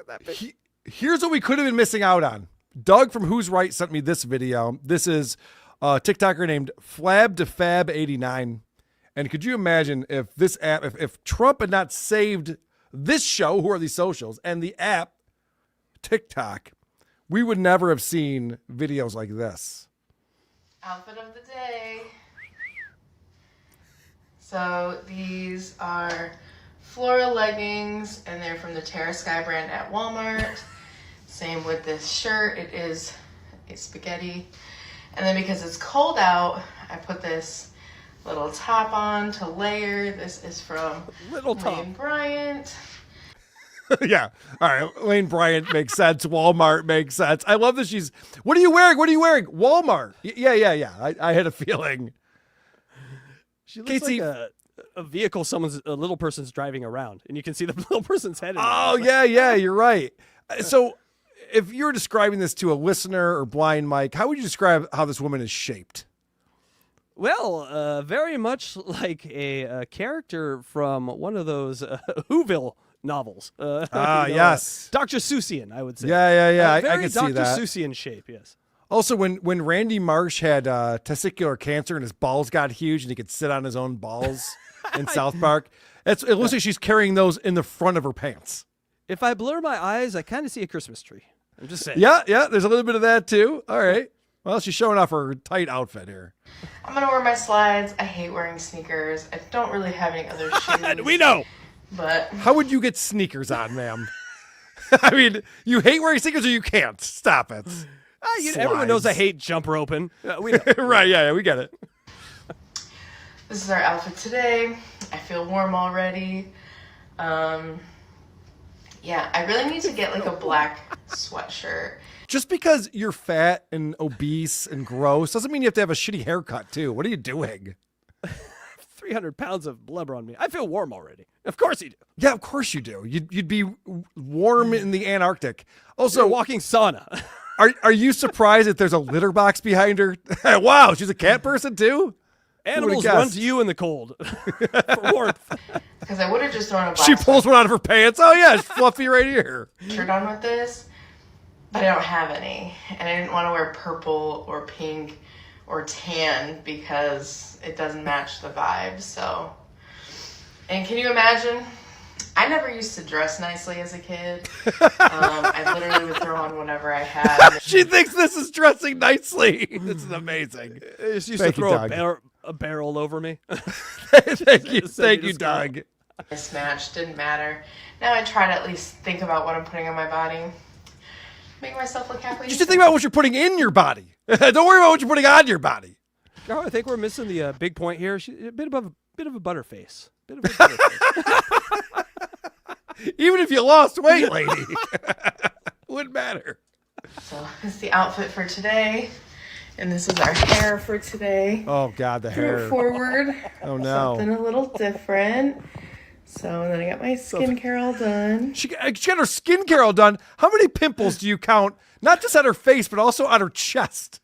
here's what we could have been missing out on. Doug from Who's Right sent me this video. This is a TikToker named Flab2Fab89. And could you imagine if this app, if Trump had not saved this show, Who Are These Socials, and the app, TikTok, we would never have seen videos like this. Outfit of the day. So these are floral leggings, and they're from the Terra Sky brand at Walmart. Same with this shirt. It is a spaghetti. And then because it's cold out, I put this little top on to layer. This is from Lane Bryant. Yeah. All right. Lane Bryant makes sense. Walmart makes sense. I love that she's, what are you wearing? What are you wearing? Walmart. Yeah. I had a feeling. She looks like a vehicle a little person's driving around, and you can see the little person's head in it. Oh, yeah, you're right. So if you're describing this to a listener or blind Mike, how would you describe how this woman is shaped? Well, very much like a character from one of those Whoville novels. Yes. Dr. Seussian, I would say. Yeah. I very can see Dr. that. Seussian shape, yes. Also, when Randy Marsh had testicular cancer and his balls got huge and he could sit on his own balls in South Park, it looks like she's carrying those in the front of her pants. If I blur my eyes, I kind of see a Christmas tree. I'm just saying. Yeah, there's a little bit of that too. All right. Well, she's showing off her tight outfit here. I'm gonna wear my slides. I hate wearing sneakers. I don't really have any other shoes. We know. But how would you get sneakers on, ma'am? I mean, you hate wearing sneakers or you can't? Stop it. Everyone knows I hate jump roping. We know. Right, yeah, we get it. This is our outfit today. I feel warm already. Yeah, I really need to get like a black sweatshirt. Just because you're fat and obese and gross doesn't mean you have to have a shitty haircut too. What are you doing? 300 pounds of blubber on me. I feel warm already. Of course you do. Yeah, of course you do. You'd be warm in the Antarctic. Also, You're a walking sauna. Are you surprised that there's a litter box behind her? Wow, she's a cat person too? Animals run to you in the cold for warmth. Because I would have just thrown a She black pulls one out of her pants. Oh yeah, it's fluffy right here. shirt on with this, but I don't have any. And I didn't want to wear purple or pink or tan because it doesn't match the vibe. So, and can you imagine? I never used to dress nicely as a kid. I literally would throw on whatever I had. She thinks this is dressing nicely. This is amazing. Just used Thank to you, throw Doug. a barrel over me. Thank you, Doug. Mismatched, didn't matter. Now I try to at least think about what I'm putting on my body. Make myself look halfway You should think about what you're putting in your body. Don't worry about what you're putting on your body. Oh, I think we're missing the big point here. She's a bit of a butterface. Bit of a butterface. Even if you lost weight, lady. Wouldn't matter. So this is the outfit for today. And this is our hair for today. Oh, God, the hair. Forward. Oh, no. Something a little different. So then I got my skincare all done. She got her skincare all done. How many pimples do you count? Not just on her face, but also on her chest.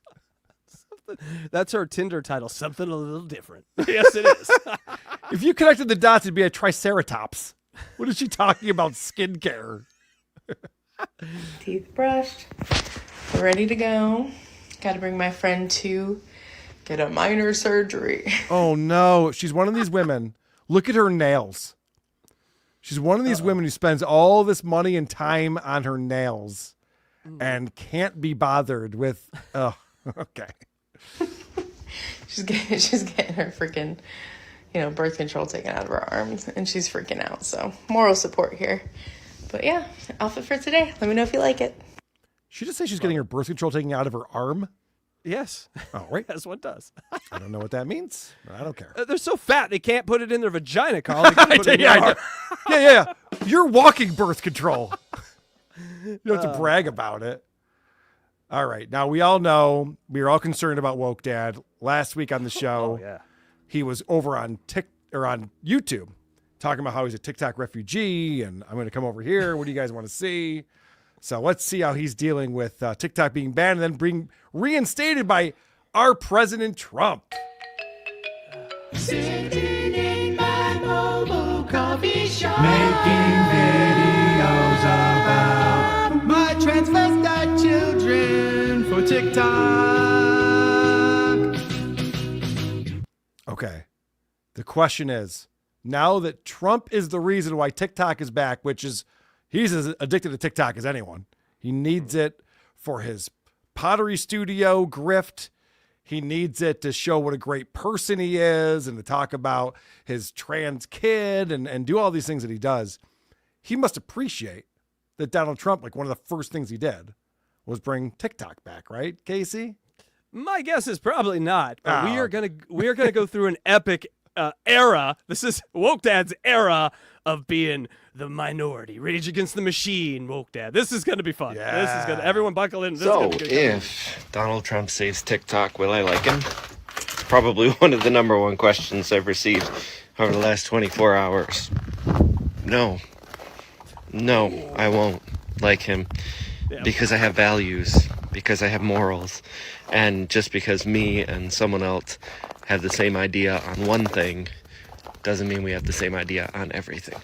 That's her Tinder title. Something a little different. Yes, it is. If you connected the dots, it'd be a triceratops. What is she talking about skincare? Teeth brushed. Ready to go. Got to bring my friend to get a minor surgery. Oh, no. She's one of these women. Look at her nails. She's one of these women who spends all this money and time on her nails and can't be bothered with, oh, okay. She's getting her freaking, birth control taken out of her arms, and she's freaking out. So moral support here. But yeah, outfit for today. Let me know if you like it. She just say she's getting her birth control taken out of her arm? Yes. Oh, right. That's what it does. I don't know what that means, but I don't care. They're so fat they can't put it in their vagina, Carl. They can put it in their arm. Yeah. You're walking birth control. You don't have to brag about it. All right. Now, we all know, we were all concerned about Woke Dad. Last week on the show, he was over on YouTube talking about how he's a TikTok refugee, and I'm going to come over here. What do you guys want to see? So let's see how he's dealing with TikTok being banned and then being reinstated by our President Trump. Sitting in my mobile coffee shop, making videos about my transvestite children for TikTok. Okay. The question is, now that Trump is the reason why TikTok is back, which is he's as addicted to TikTok as anyone. He needs it for his pottery studio grift. He needs it to show what a great person he is and to talk about his trans kid and do all these things that he does. He must appreciate that Donald Trump, like one of the first things he did was bring TikTok back, right, Casey? My guess is probably not. But we are gonna go through an epic era. This is Woke Dad's era of being the minority. Rage Against the Machine, Woke Dad. This is gonna be fun. Yeah. This is gonna. Everyone buckle in. This is So, gonna be good. if Donald Trump saves TikTok, will I like him? It's probably one of the number one questions I've received over the last 24 hours. No, I won't like him because I have values, because I have morals, and just because me and someone else have the same idea on one thing doesn't mean we have the same idea on everything.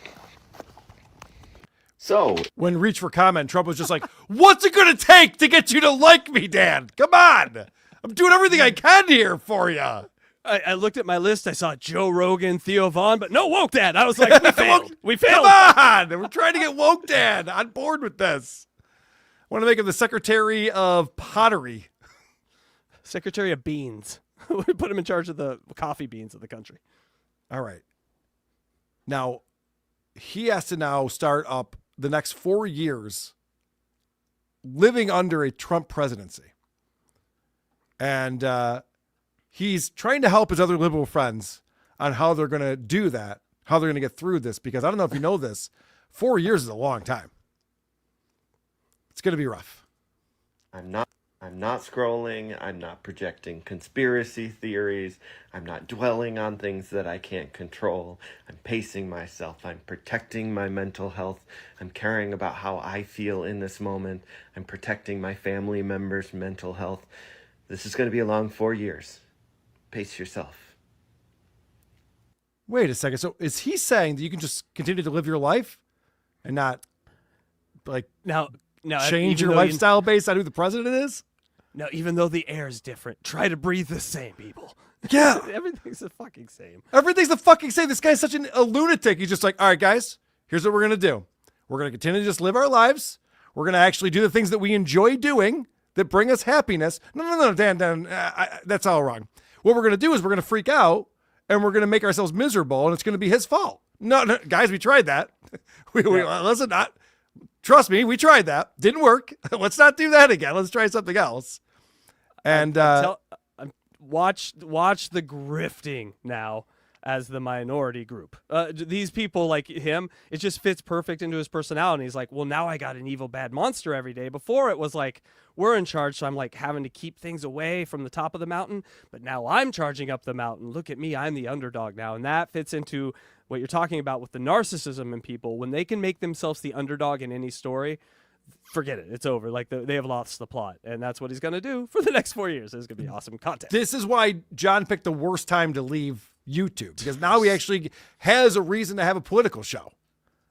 So, when Reach for Comment, Trump was just like, what's it going to take to get you to like me, Dan? Come on. I'm doing everything I can here for you. I looked at my list. I saw Joe Rogan, Theo Vaughn, but no Woke Dad. I was like, we failed. We failed. Come on. We're trying to get Woke Dad on board with this. I want to make him the Secretary of Pottery. Secretary of Beans. We put him in charge of the coffee beans of the country. All right. Now, he has to now start up the next 4 years living under a Trump presidency. And he's trying to help his other liberal friends on how they're going to do that, how they're going to get through this. Because I don't know if you know this, 4 years is a long time. It's going to be rough. I'm not scrolling. I'm not projecting conspiracy theories. I'm not dwelling on things that I can't control. I'm pacing myself. I'm protecting my mental health. I'm caring about how I feel in this moment. I'm protecting my family members' mental health. This is going to be a long 4 years. Pace yourself. Wait a second. So is he saying that you can just continue to live your life and not like now change your lifestyle based on who the president is? No, even though the air is different, try to breathe the same, people. Yeah. Everything's the fucking same. Everything's the fucking same. This guy's such a lunatic. He's just like, all right, guys, here's what we're going to do. We're going to continue to just live our lives. We're going to actually do the things that we enjoy doing that bring us happiness. No, Dan, that's all wrong. What we're going to do is we're going to freak out and we're going to make ourselves miserable and it's going to be his fault. No, guys, we tried that. Listen, trust me, we tried that. Didn't work. Let's not do that again. Let's try something else. And watch the grifting now as the minority group. These people like him, it just fits perfect into his personality. He's like, well, now I got an evil bad monster every day. Before it was like, we're in charge, so I'm like having to keep things away from the top of the mountain. But now I'm charging up the mountain. Look at me, I'm the underdog now. And that fits into what you're talking about with the narcissism in people. When they can make themselves the underdog in any story, forget it. It's over. Like they have lost the plot, and that's what he's going to do for the next 4 years. It's going to be awesome content. This is why John picked the worst time to leave YouTube, because now he actually has a reason to have a political show.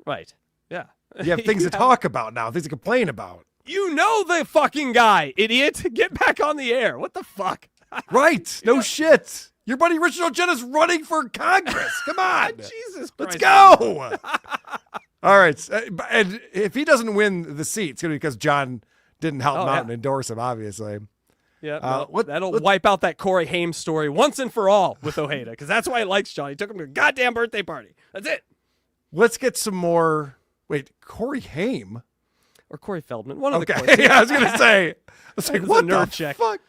Right. Yeah. You have things to talk about now, things to complain about. You know the fucking guy, idiot. Get back on the air. What the fuck? Right. No shit. Your buddy Richard Jenna's running for Congress. Come on. Jesus Christ. Let's go. All right. And if he doesn't win the seat, it's going to be because John didn't help him out and endorse him, obviously. Yeah, that'll wipe out that Corey Haim story once and for all with Ojeda, because that's why he likes John. He took him to a goddamn birthday party. That's it. Let's get some more. Wait, Corey Haim? Or Corey Feldman. One of the Corey. Yeah, I was going to say. I was like, what the check. fuck?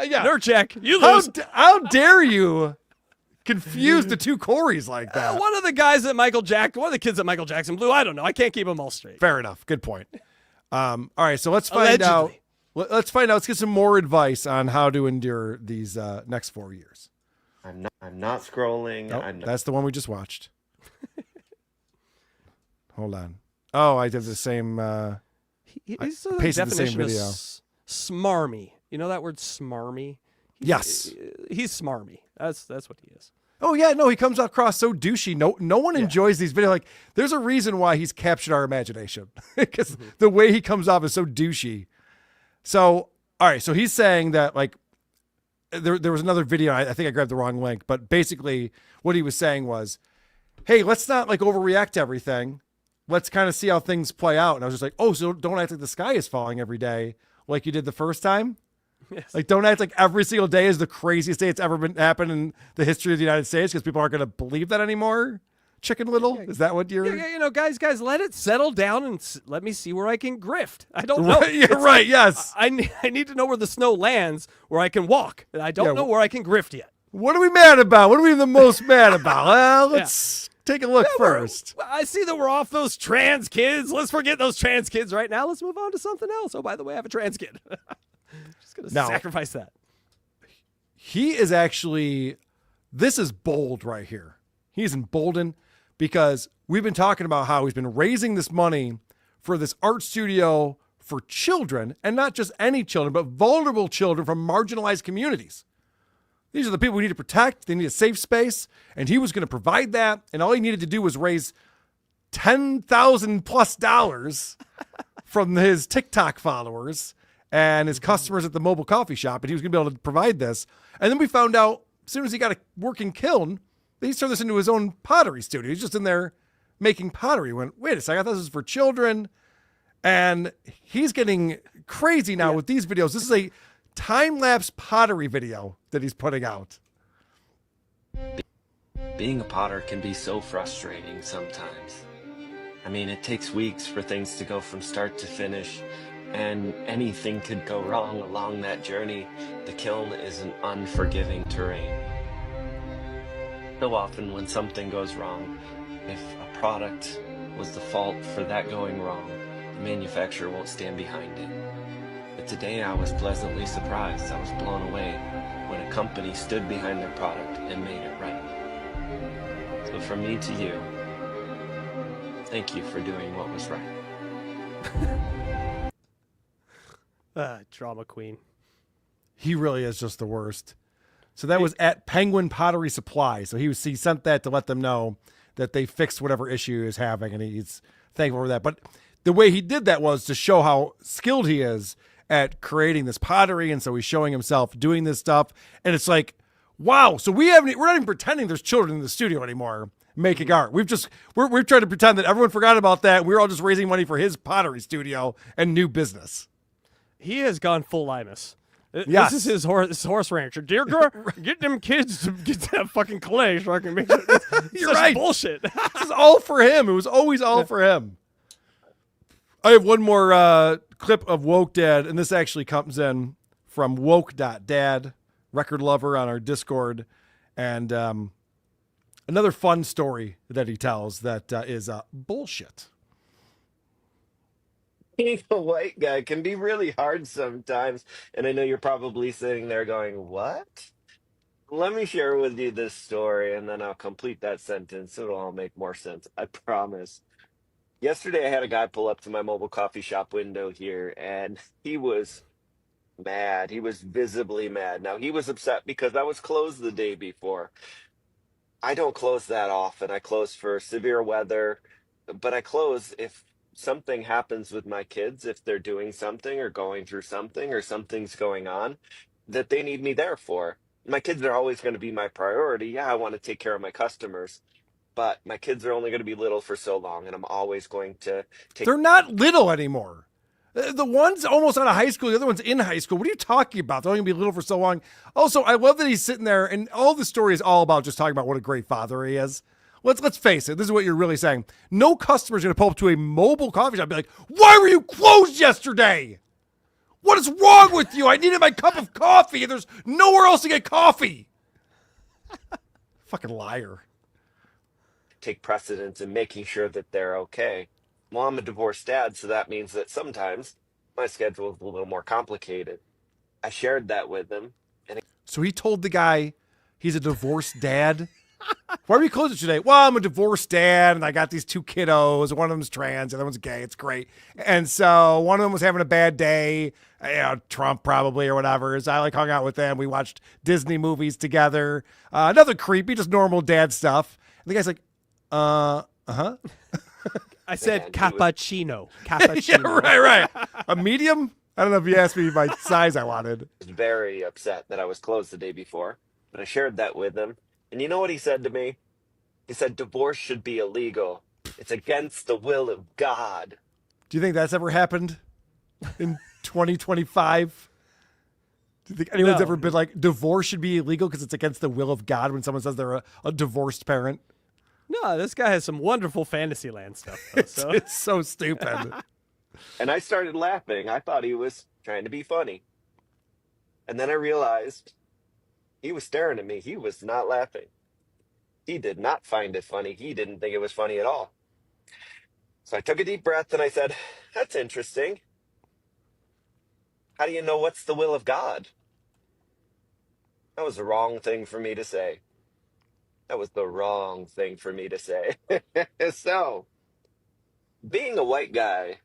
Yeah. Nerd check. You lose. How dare you confuse the two Corys like that? One of the guys at Michael Jackson, one of the kids at Michael Jackson blew. I don't know. I can't keep them all straight. Fair enough. Good point. All right, so let's find out. Let's find out. Let's get some more advice on how to endure these next 4 years. I'm not scrolling. Nope, that's the one we just watched. Hold on. Oh, I did the same. He's I pasted the same video. Smarmy. You know that word smarmy? Yes. He's smarmy. That's what he is. Oh yeah, no, he comes across so douchey. No one enjoys these videos. Like, there's a reason why he's captured our imagination, because the way he comes off is so douchey. So, all right, so he's saying that, like, there was another video. I think I grabbed the wrong link, but basically what he was saying was, hey, let's not like overreact to everything. Let's kind of see how things play out. And I was just like, oh, so don't act like the sky is falling every day like you did the first time. Yes. Like, don't act like every single day is the craziest day it's ever happened in the history of the United States, because people aren't going to believe that anymore. Chicken Little? Is that what you're... Yeah, you know, guys, let it settle down and let me see where I can grift. I don't know. You're right, yes. I need to know where the snow lands, where I can walk. I don't know where I can grift yet. What are we mad about? What are we the most mad about? Well, let's take a look first. I see that we're off those trans kids. Let's forget those trans kids right now. Let's move on to something else. Oh, by the way, I have a trans kid. Just going to sacrifice that. He is actually... This is bold right here. He's emboldened, because we've been talking about how he's been raising this money for this art studio for children, and not just any children, but vulnerable children from marginalized communities. These are the people we need to protect. They need a safe space, and he was going to provide that, and all he needed to do was raise $10,000+ from his TikTok followers and his customers at the mobile coffee shop, and he was going to be able to provide this. And then we found out, as soon as he got a working kiln, he's turned this into his own pottery studio. He's just in there making pottery. He went, wait a second, I thought this was for children. And he's getting crazy now with these videos. This is a time-lapse pottery video that he's putting out. Being a potter can be so frustrating sometimes. I mean, it takes weeks for things to go from start to finish, and anything could go wrong along that journey. The kiln is an unforgiving terrain. So often when something goes wrong, if a product was the fault for that going wrong, the manufacturer won't stand behind it. But today I was pleasantly surprised. I was blown away when a company stood behind their product and made it right. So from me to you, thank you for doing what was right. Drama queen. He really is just the worst. So that was at Penguin Pottery Supply. So he sent that to let them know that they fixed whatever issue he is having, and he's thankful for that. But the way he did that was to show how skilled he is at creating this pottery, and so he's showing himself doing this stuff, and it's like, wow. So we're not even pretending there's children in the studio anymore making art. We're trying to pretend that everyone forgot about that. We're all just raising money for his pottery studio and new business. He has gone full Linus. Yes. This is his horse rancher. Dear girl, get them kids to get that fucking clay so I can make it. You're right. Bullshit. This is all for him. It was always all for him. I have one more clip of Woke Dad, and this actually comes in from woke.dad, record lover on our Discord, and another fun story that he tells that is bullshit. Being a white guy can be really hard sometimes, and I know you're probably sitting there going, what? Let me share with you this story, and then I'll complete that sentence. It'll all make more sense, I promise. Yesterday, I had a guy pull up to my mobile coffee shop window here, and he was mad. He was visibly mad. Now, he was upset because I was closed the day before. I don't close that often. I close for severe weather, but I close if something happens with my kids, if they're doing something or going through something or something's going on that they need me there for. My kids are always going to be my priority. Yeah, I want to take care of my customers, but my kids are only going to be little for so long, and I'm always going to take. They're not little anymore. The one's almost out of high school. The other one's in high school. What are you talking about? They're only going to be little for so long. Also, I love that he's sitting there, and all the story is all about just talking about what a great father he is. Let's face it. This is what you're really saying. No customer's going to pull up to a mobile coffee shop and be like, why were you closed yesterday? What is wrong with you? I needed my cup of coffee, and there's nowhere else to get coffee. Fucking liar. Take precedence in making sure that they're okay. Well, I'm a divorced dad, so that means that sometimes my schedule is a little more complicated. I shared that with him. So he told the guy he's a divorced dad. Why are we closed today? Well, I'm a divorced dad, and I got these two kiddos. One of them's trans, the other one's gay. It's great. And so one of them was having a bad day, Trump probably or whatever. So I hung out with them. We watched Disney movies together. Nothing creepy, just normal dad stuff. And the guy's like, uh-huh. I said cappuccino. Cappuccino. Yeah, right. A medium? I don't know if you asked me my size I wanted. I was very upset that I was closed the day before, but I shared that with him. And you know what he said to me? He said, divorce should be illegal. It's against the will of God. Do you think that's ever happened in 2025? Do you think anyone's ever been like, divorce should be illegal because it's against the will of God when someone says they're a divorced parent? No, this guy has some wonderful Fantasyland stuff, though, so. It's so stupid. And I started laughing. I thought he was trying to be funny. And then I realized he was staring at me. He was not laughing. He did not find it funny. He didn't think it was funny at all. So I took a deep breath and I said, that's interesting. How do you know what's the will of God? That was the wrong thing for me to say. That was the wrong thing for me to say. So, being a white guy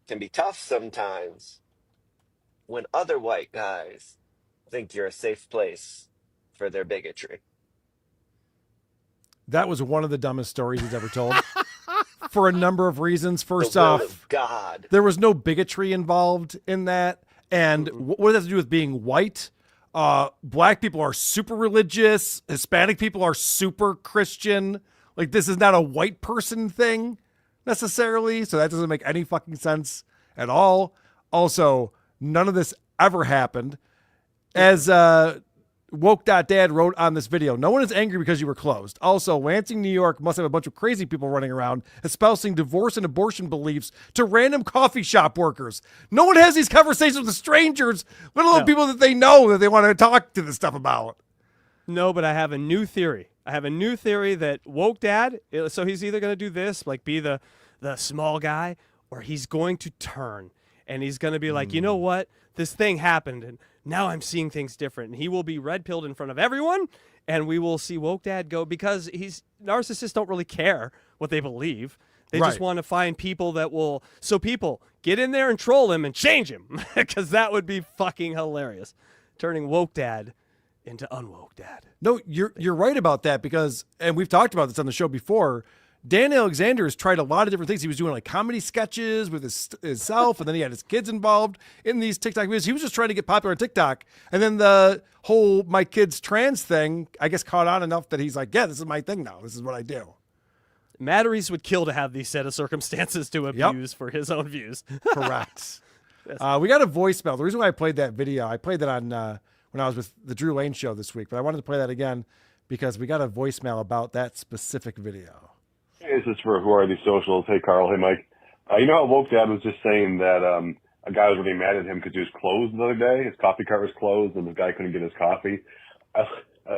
can be tough sometimes when other white guys think you're a safe place for their bigotry. That was one of the dumbest stories he's ever told. For a number of reasons. First The will off, of God. there was no bigotry involved in that. And what does that have to do with being white? Black people are super religious. Hispanic people are super Christian. Like, this is not a white person thing necessarily. So that doesn't make any fucking sense at all. Also, none of this ever happened. As Woke.dad wrote on this video, no one is angry because you were closed. Also, Lansing, New York must have a bunch of crazy people running around espousing divorce and abortion beliefs to random coffee shop workers. No one has these conversations with strangers, let alone people that they know that they want to talk to this stuff about. No, but I have a new theory. That Woke Dad, so he's either going to do this, like be the small guy, or he's going to turn and he's going to be like, you know what? This thing happened and now I'm seeing things different. And he will be red-pilled in front of everyone, and we will see woke dad go, because narcissists don't really care what they believe. They just want to find people that will. So people, get in there and troll him and change him, because that would be fucking hilarious. Turning woke dad into unwoke dad. No, you're right about that, because, and we've talked about this on the show before, Dan Alexander has tried a lot of different things. He was doing like comedy sketches with himself, and then he had his kids involved in these TikTok videos. He was just trying to get popular on TikTok. And then the whole my kids trans thing, I guess, caught on enough that he's like, yeah, this is my thing now. This is what I do. Matteries would kill to have these set of circumstances to abuse for his own views. Correct. We got a voicemail. The reason why I played that video, I played that on when I was with the Drew Lane show this week, but I wanted to play that again because we got a voicemail about that specific video. Hey, this is for Who Are These Socials? Hey, Carl. Hey, Mike. You know how Woke Dad was just saying that a guy was really mad at him because he was closed the other day? His coffee cart was closed and the guy couldn't get his coffee.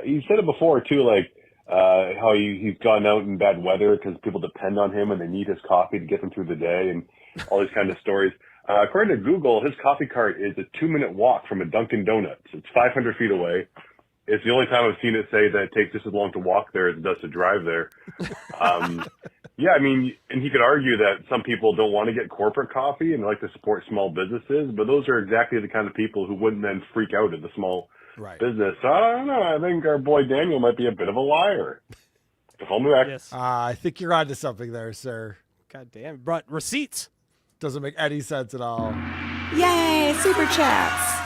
You said it before, too, like how he's gone out in bad weather because people depend on him and they need his coffee to get them through the day and all these kind of stories. According to Google, his coffee cart is a 2-minute walk from a Dunkin' Donuts. It's 500 feet away. It's the only time I've seen it say that it takes just as long to walk there as it does to drive there. Yeah, I mean, and he could argue that some people don't want to get corporate coffee and like to support small businesses, but those are exactly the kind of people who wouldn't then freak out at the small business. So I don't know. I think our boy Daniel might be a bit of a liar. Call me back. Yes. I think you're onto something there, sir. God damn. Brought receipts. Doesn't make any sense at all. Yay, super chats.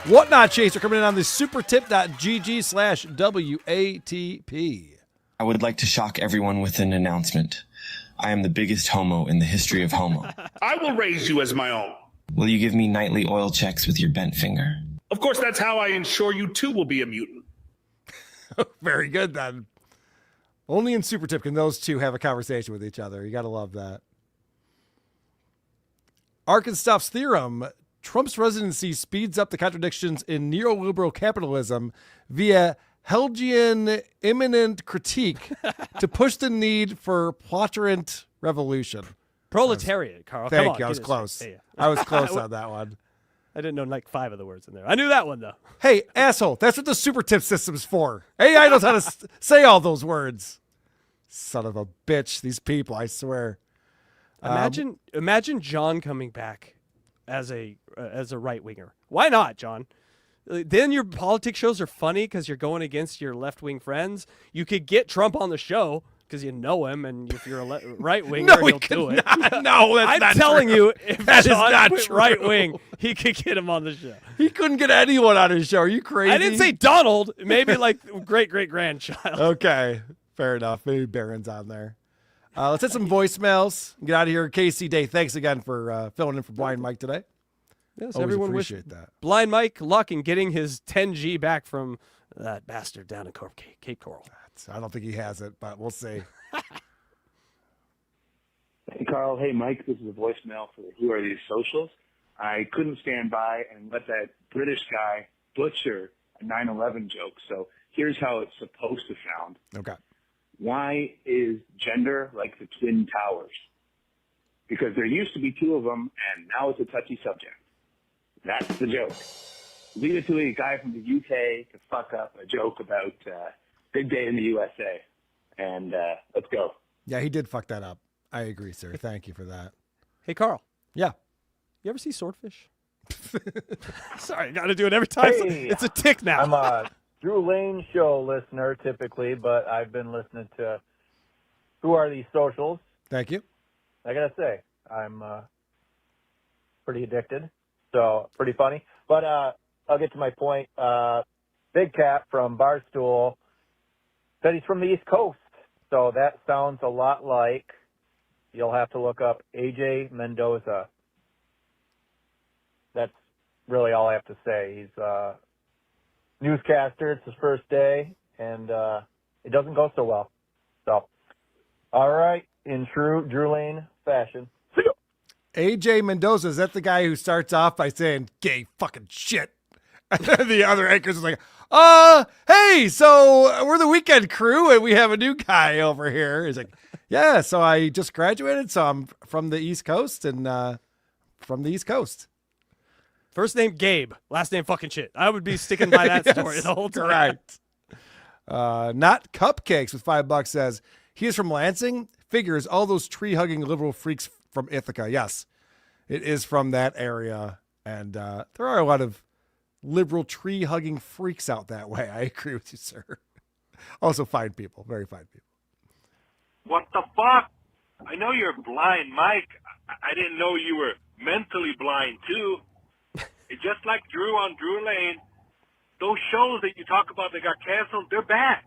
Whatnot Chaser coming in on the supertip.gg/WATP. I would like to shock everyone with an announcement. I am the biggest homo in the history of homo. I will raise you as my own. Will you give me nightly oil checks with your bent finger? Of course, that's how I ensure you too will be a mutant. Very good, then. Only in Super Tip can those two have a conversation with each other. You got to love that. Arkenstoff's theorem. Trump's residency speeds up the contradictions in neoliberal capitalism via Hegelian immanent critique to push the need for plotterant revolution. Proletariat, Carl. Thank Come on, you. I was get close. Yeah. I was close on that one. I didn't know like 5 of the words in there. I knew that one, though. Hey, asshole. That's what the super tip system's for. AI knows how to say all those words. Son of a bitch. These people, I swear. Imagine John coming back as a right-winger. Why not, John? Then your politics shows are funny because you're going against your left-wing friends. You could get Trump on the show because you know him, and if you're a right-winger, he'll do it. No, that's I'm not telling true. you, if That is John not went true. right-wing, he could get him on the show. He couldn't get anyone on his show. Are you crazy? I didn't say Donald. Maybe like great-great-grandchild. Okay, fair enough. Maybe Barron's on there. Let's hit some voicemails. Get out of here. Casey Day, thanks again for filling in for Blind Mike today. Yes, Always everyone appreciate wish that. Blind Mike luck in getting his 10G back from that bastard down in Cape Coral. I don't think he has it, but we'll see. Hey, Carl. Hey, Mike. This is a voicemail for Who Are These Socials? I couldn't stand by and let that British guy butcher a 9/11 joke, so here's how it's supposed to sound. Okay. Why is gender like the Twin Towers? Because there used to be 2 of them, and now it's a touchy subject. That's the joke. Leave it to a guy from the UK to fuck up a joke about Big Day in the USA. And let's go. Yeah, he did fuck that up. I agree, sir. Thank you for that. Hey, Carl. Yeah. You ever see Swordfish? Sorry, I got to do it every time. Hey, It's a tick now. I'm a Drew Lane show listener typically, but I've been listening to Who Are These Socials? Thank you. I gotta say, I'm pretty addicted, so pretty funny. But I'll get to my point. Big Cat from Barstool said he's from the East Coast, so that sounds a lot like, you'll have to look up AJ Mendoza. That's really all I have to say. He's a newscaster. It's his first day, and it doesn't go so well. So, all right, in true Drew Lane fashion. See ya. AJ Mendoza, is that the guy who starts off by saying gay fucking shit? And then the other anchors is like, hey, so we're the weekend crew and we have a new guy over here. He's like, Yeah, so I just graduated, so I'm from the East Coast and from the East Coast. First name Gabe, last name fucking shit. I would be sticking by that story the whole time. Correct. Not Cupcakes with $5 says he is from Lansing. Figures all those tree-hugging liberal freaks from Ithaca. Yes, it is from that area, and there are a lot of liberal tree-hugging freaks out that way. I agree with you, sir. Also fine people, very fine people. What the fuck? I know you're blind, Mike. I didn't know you were mentally blind, too. It's just like Drew on Drew Lane. Those shows that you talk about that got canceled, they're back.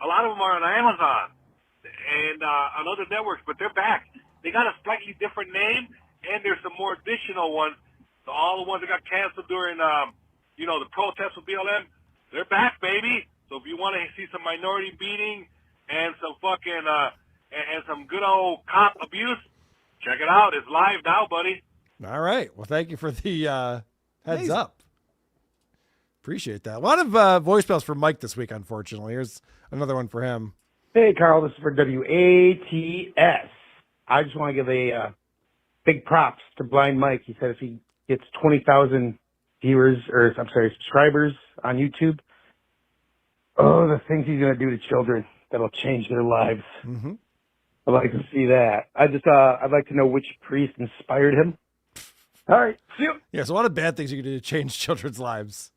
A lot of them are on Amazon and on other networks, but they're back. They got a slightly different name, and there's some more additional ones. So all the ones that got canceled during, the protests with BLM, they're back, baby. So if you want to see some minority beating and some fucking, and some good old cop abuse, check it out. It's live now, buddy. All right. Well, thank you for the heads Amazing. up. Appreciate that. A lot of voicemails for Mike this week, unfortunately. Here's another one for him. Hey, Carl, this is for WATS. I just want to give a big props to Blind Mike. He said if he gets 20,000 subscribers on YouTube, the things he's going to do to children that'll change their lives. Mm-hmm. I'd like to see that. I'd like to know which priest inspired him. All right, see you. Yeah, so a lot of bad things you can do to change children's lives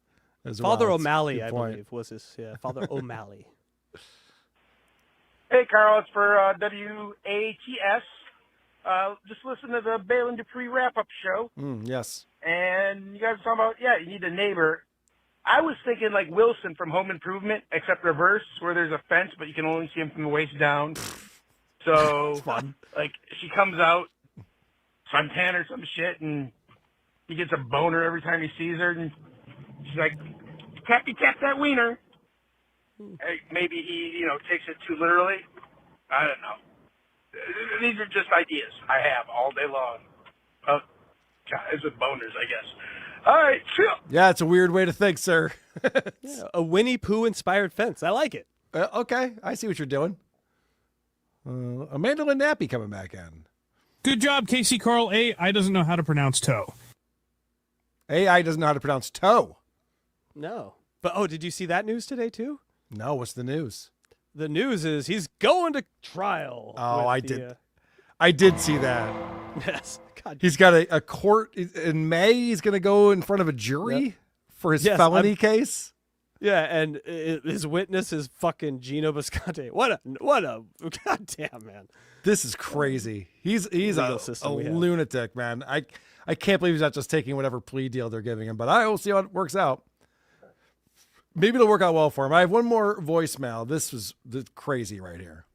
as Father well. It's a O'Malley, good I point. believe, was his. Yeah, Father O'Malley. Hey, Carl, it's for WATS. Just listen to the Balin Dupree wrap-up show. Yes. And you guys are talking about, you need a neighbor. I was thinking like Wilson from Home Improvement, except reverse, where there's a fence, but you can only see him from the waist down. So, fun. Like, she comes out, suntan or some shit, and he gets a boner every time he sees her, and she's like, you tap that wiener. Hey, maybe he, takes it too literally. I don't know. These are just ideas I have all day long. Guys with boners, I guess. All right, chill. Yeah, it's a weird way to think, sir. Yeah, a Winnie Pooh inspired fence. I like it. Okay, I see what you're doing. Amanda Lynn Nappy coming back in. Good job, Casey Carl. AI doesn't know how to pronounce toe. AI doesn't know how to pronounce toe. No. But, did you see that news today, too? No, what's the news? The news is he's going to trial. Oh, I did see that. Yes. God. He's got a court in May. He's going to go in front of a jury for his felony case. Yeah, and his witness is fucking Gino Bisconte. What a goddamn man. This is crazy. He's a lunatic, man. I can't believe he's not just taking whatever plea deal they're giving him, but I will see how it works out. Maybe it'll work out well for him. I have one more voicemail. This was crazy right here.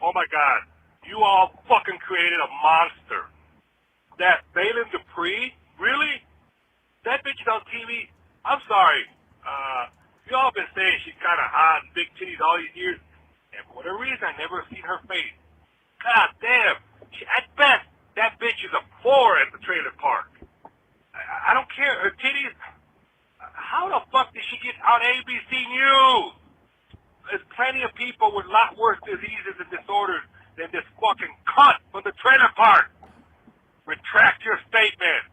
Oh my God, you all fucking created a monster. That Balin Dupree, really? That bitch is on TV? I'm sorry. You all been saying she's kind of hot and big titties all these years, and for whatever reason, I never seen her face. God damn. At best, that bitch is a 4 at the trailer park. I don't care. Her titties. How the fuck did she get on ABC News? There's plenty of people with a lot worse diseases and disorders than this fucking cunt from the trailer park. Retract your statement.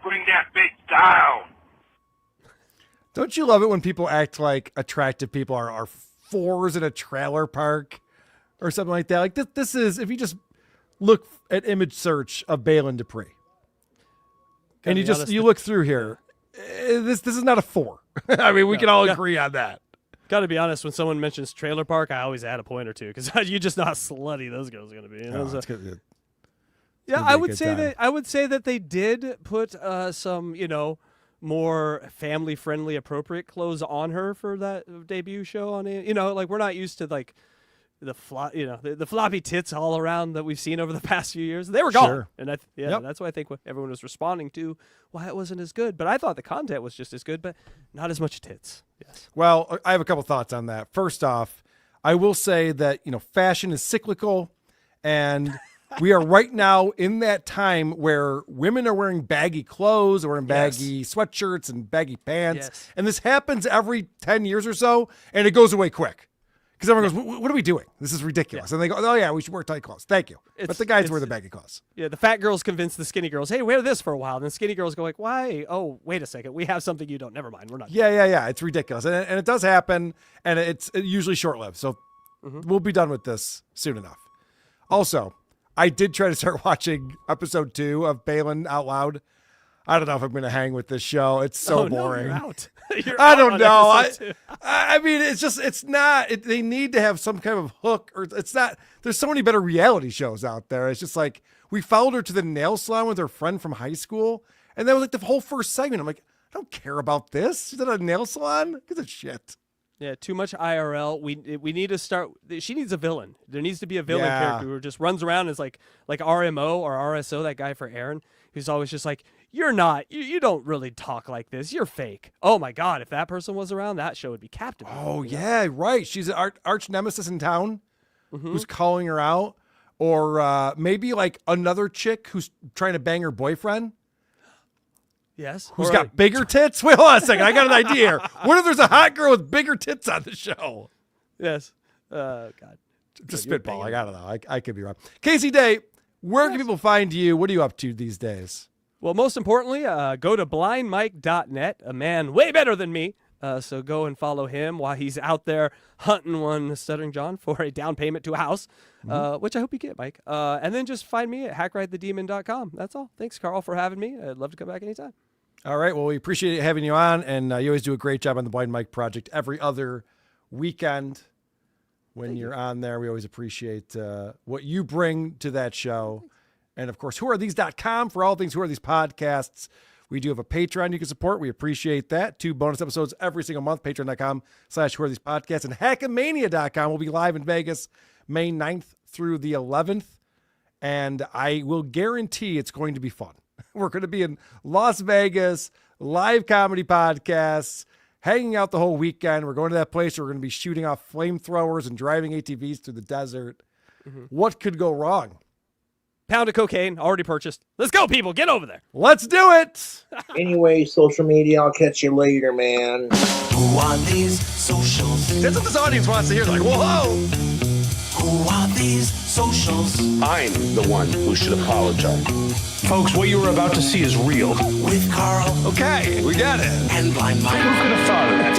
Bring that bitch down. Don't you love it when people act like attractive people are 4s in a trailer park or something like that? Like this is, if you just look at image search of Balin Dupree and you look through here, this is not a 4. I mean, we can all agree on that. Got to be honest, when someone mentions trailer park, I always add a point or two because you just know how slutty those girls are going to be. Yeah, I would say that they did put some, more family friendly, appropriate clothes on her for that debut show on it. Like we're not used to like the floppy tits all around that we've seen over the past few years. They were gone, Sure. and that's why I think everyone was responding to why it wasn't as good. But I thought the content was just as good, but not as much tits. Yes. Well, I have a couple thoughts on that. First off, I will say that, fashion is cyclical, and we are right now in that time where women are wearing baggy clothes or wearing baggy sweatshirts and baggy pants. Yes. And this happens every 10 years or so, and it goes away quick. Because everyone goes, what are we doing? This is ridiculous. And they go, oh, yeah, we should wear tight clothes. Thank you. But the guys wear the baggy clothes. Yeah, the fat girls convince the skinny girls, hey, wear this for a while. And the skinny girls go like, why? Oh, wait a second. We have something you don't. Never mind. We're not. Yeah. It's ridiculous. And it does happen, and it's usually short-lived. So we'll be done with this soon enough. Also, I did try to start watching episode 2 of Balin Out Loud. I don't know if I'm going to hang with this show. It's so boring. No, you're out. I don't know. I mean, it's not. They need to have some kind of hook, or it's not. There's so many better reality shows out there. It's just like we followed her to the nail salon with her friend from high school, and that was like the whole first segment. I'm like, I don't care about this. She's at a nail salon. Give a shit. Yeah, too much IRL. We need to start. She needs a villain. There needs to be a villain character who just runs around as like RMO or RSO, that guy for Aaron, who's always just like, you're not. You don't really talk like this. You're fake. Oh my God, if that person was around, that show would be captivating. Oh yeah, right. She's an arch nemesis in town who's calling her out, or maybe like another chick who's trying to bang her boyfriend. Yes. Who's got bigger tits? Wait, hold on a second. I got an idea here. What if there's a hot girl with bigger tits on the show? Yes. God. Just spitballing. I don't know. I could be wrong. Casey Day, where can people find you? What are you up to these days? Well, most importantly, go to blindmike.net, a man way better than me. So go and follow him while he's out there hunting one Stuttering John for a down payment to a house, which I hope you get, Mike. And then just find me at hackridethedemon.com. That's all. Thanks, Carl, for having me. I'd love to come back anytime. All right. Well, we appreciate having you on, and you always do a great job on the Blind Mike Project every other weekend when you're on there. We always appreciate what you bring to that show. And, of course, whoarethees.com for all things Who Are These podcasts. We do have a Patreon you can support. We appreciate that. 2 bonus episodes every single month. Patreon.com/Who Are These podcasts. And Hackamania.com will be live in Vegas May 9th through the 11th. And I will guarantee it's going to be fun. We're going to be in Las Vegas, live comedy podcasts, hanging out the whole weekend. We're going to that place where we're going to be shooting off flamethrowers and driving ATVs through the desert. What could go wrong? Pound of cocaine already purchased. Let's go, people. Get over there. Let's do it. Anyway, social media, I'll catch you later, man. Who are these socials? That's what this audience wants to hear. They're like, whoa. Who are these socials? I'm the one who should apologize. Folks, what you were about to see is real. With Carl. Okay, we got it. And Blind Mike. Who could have thought of that?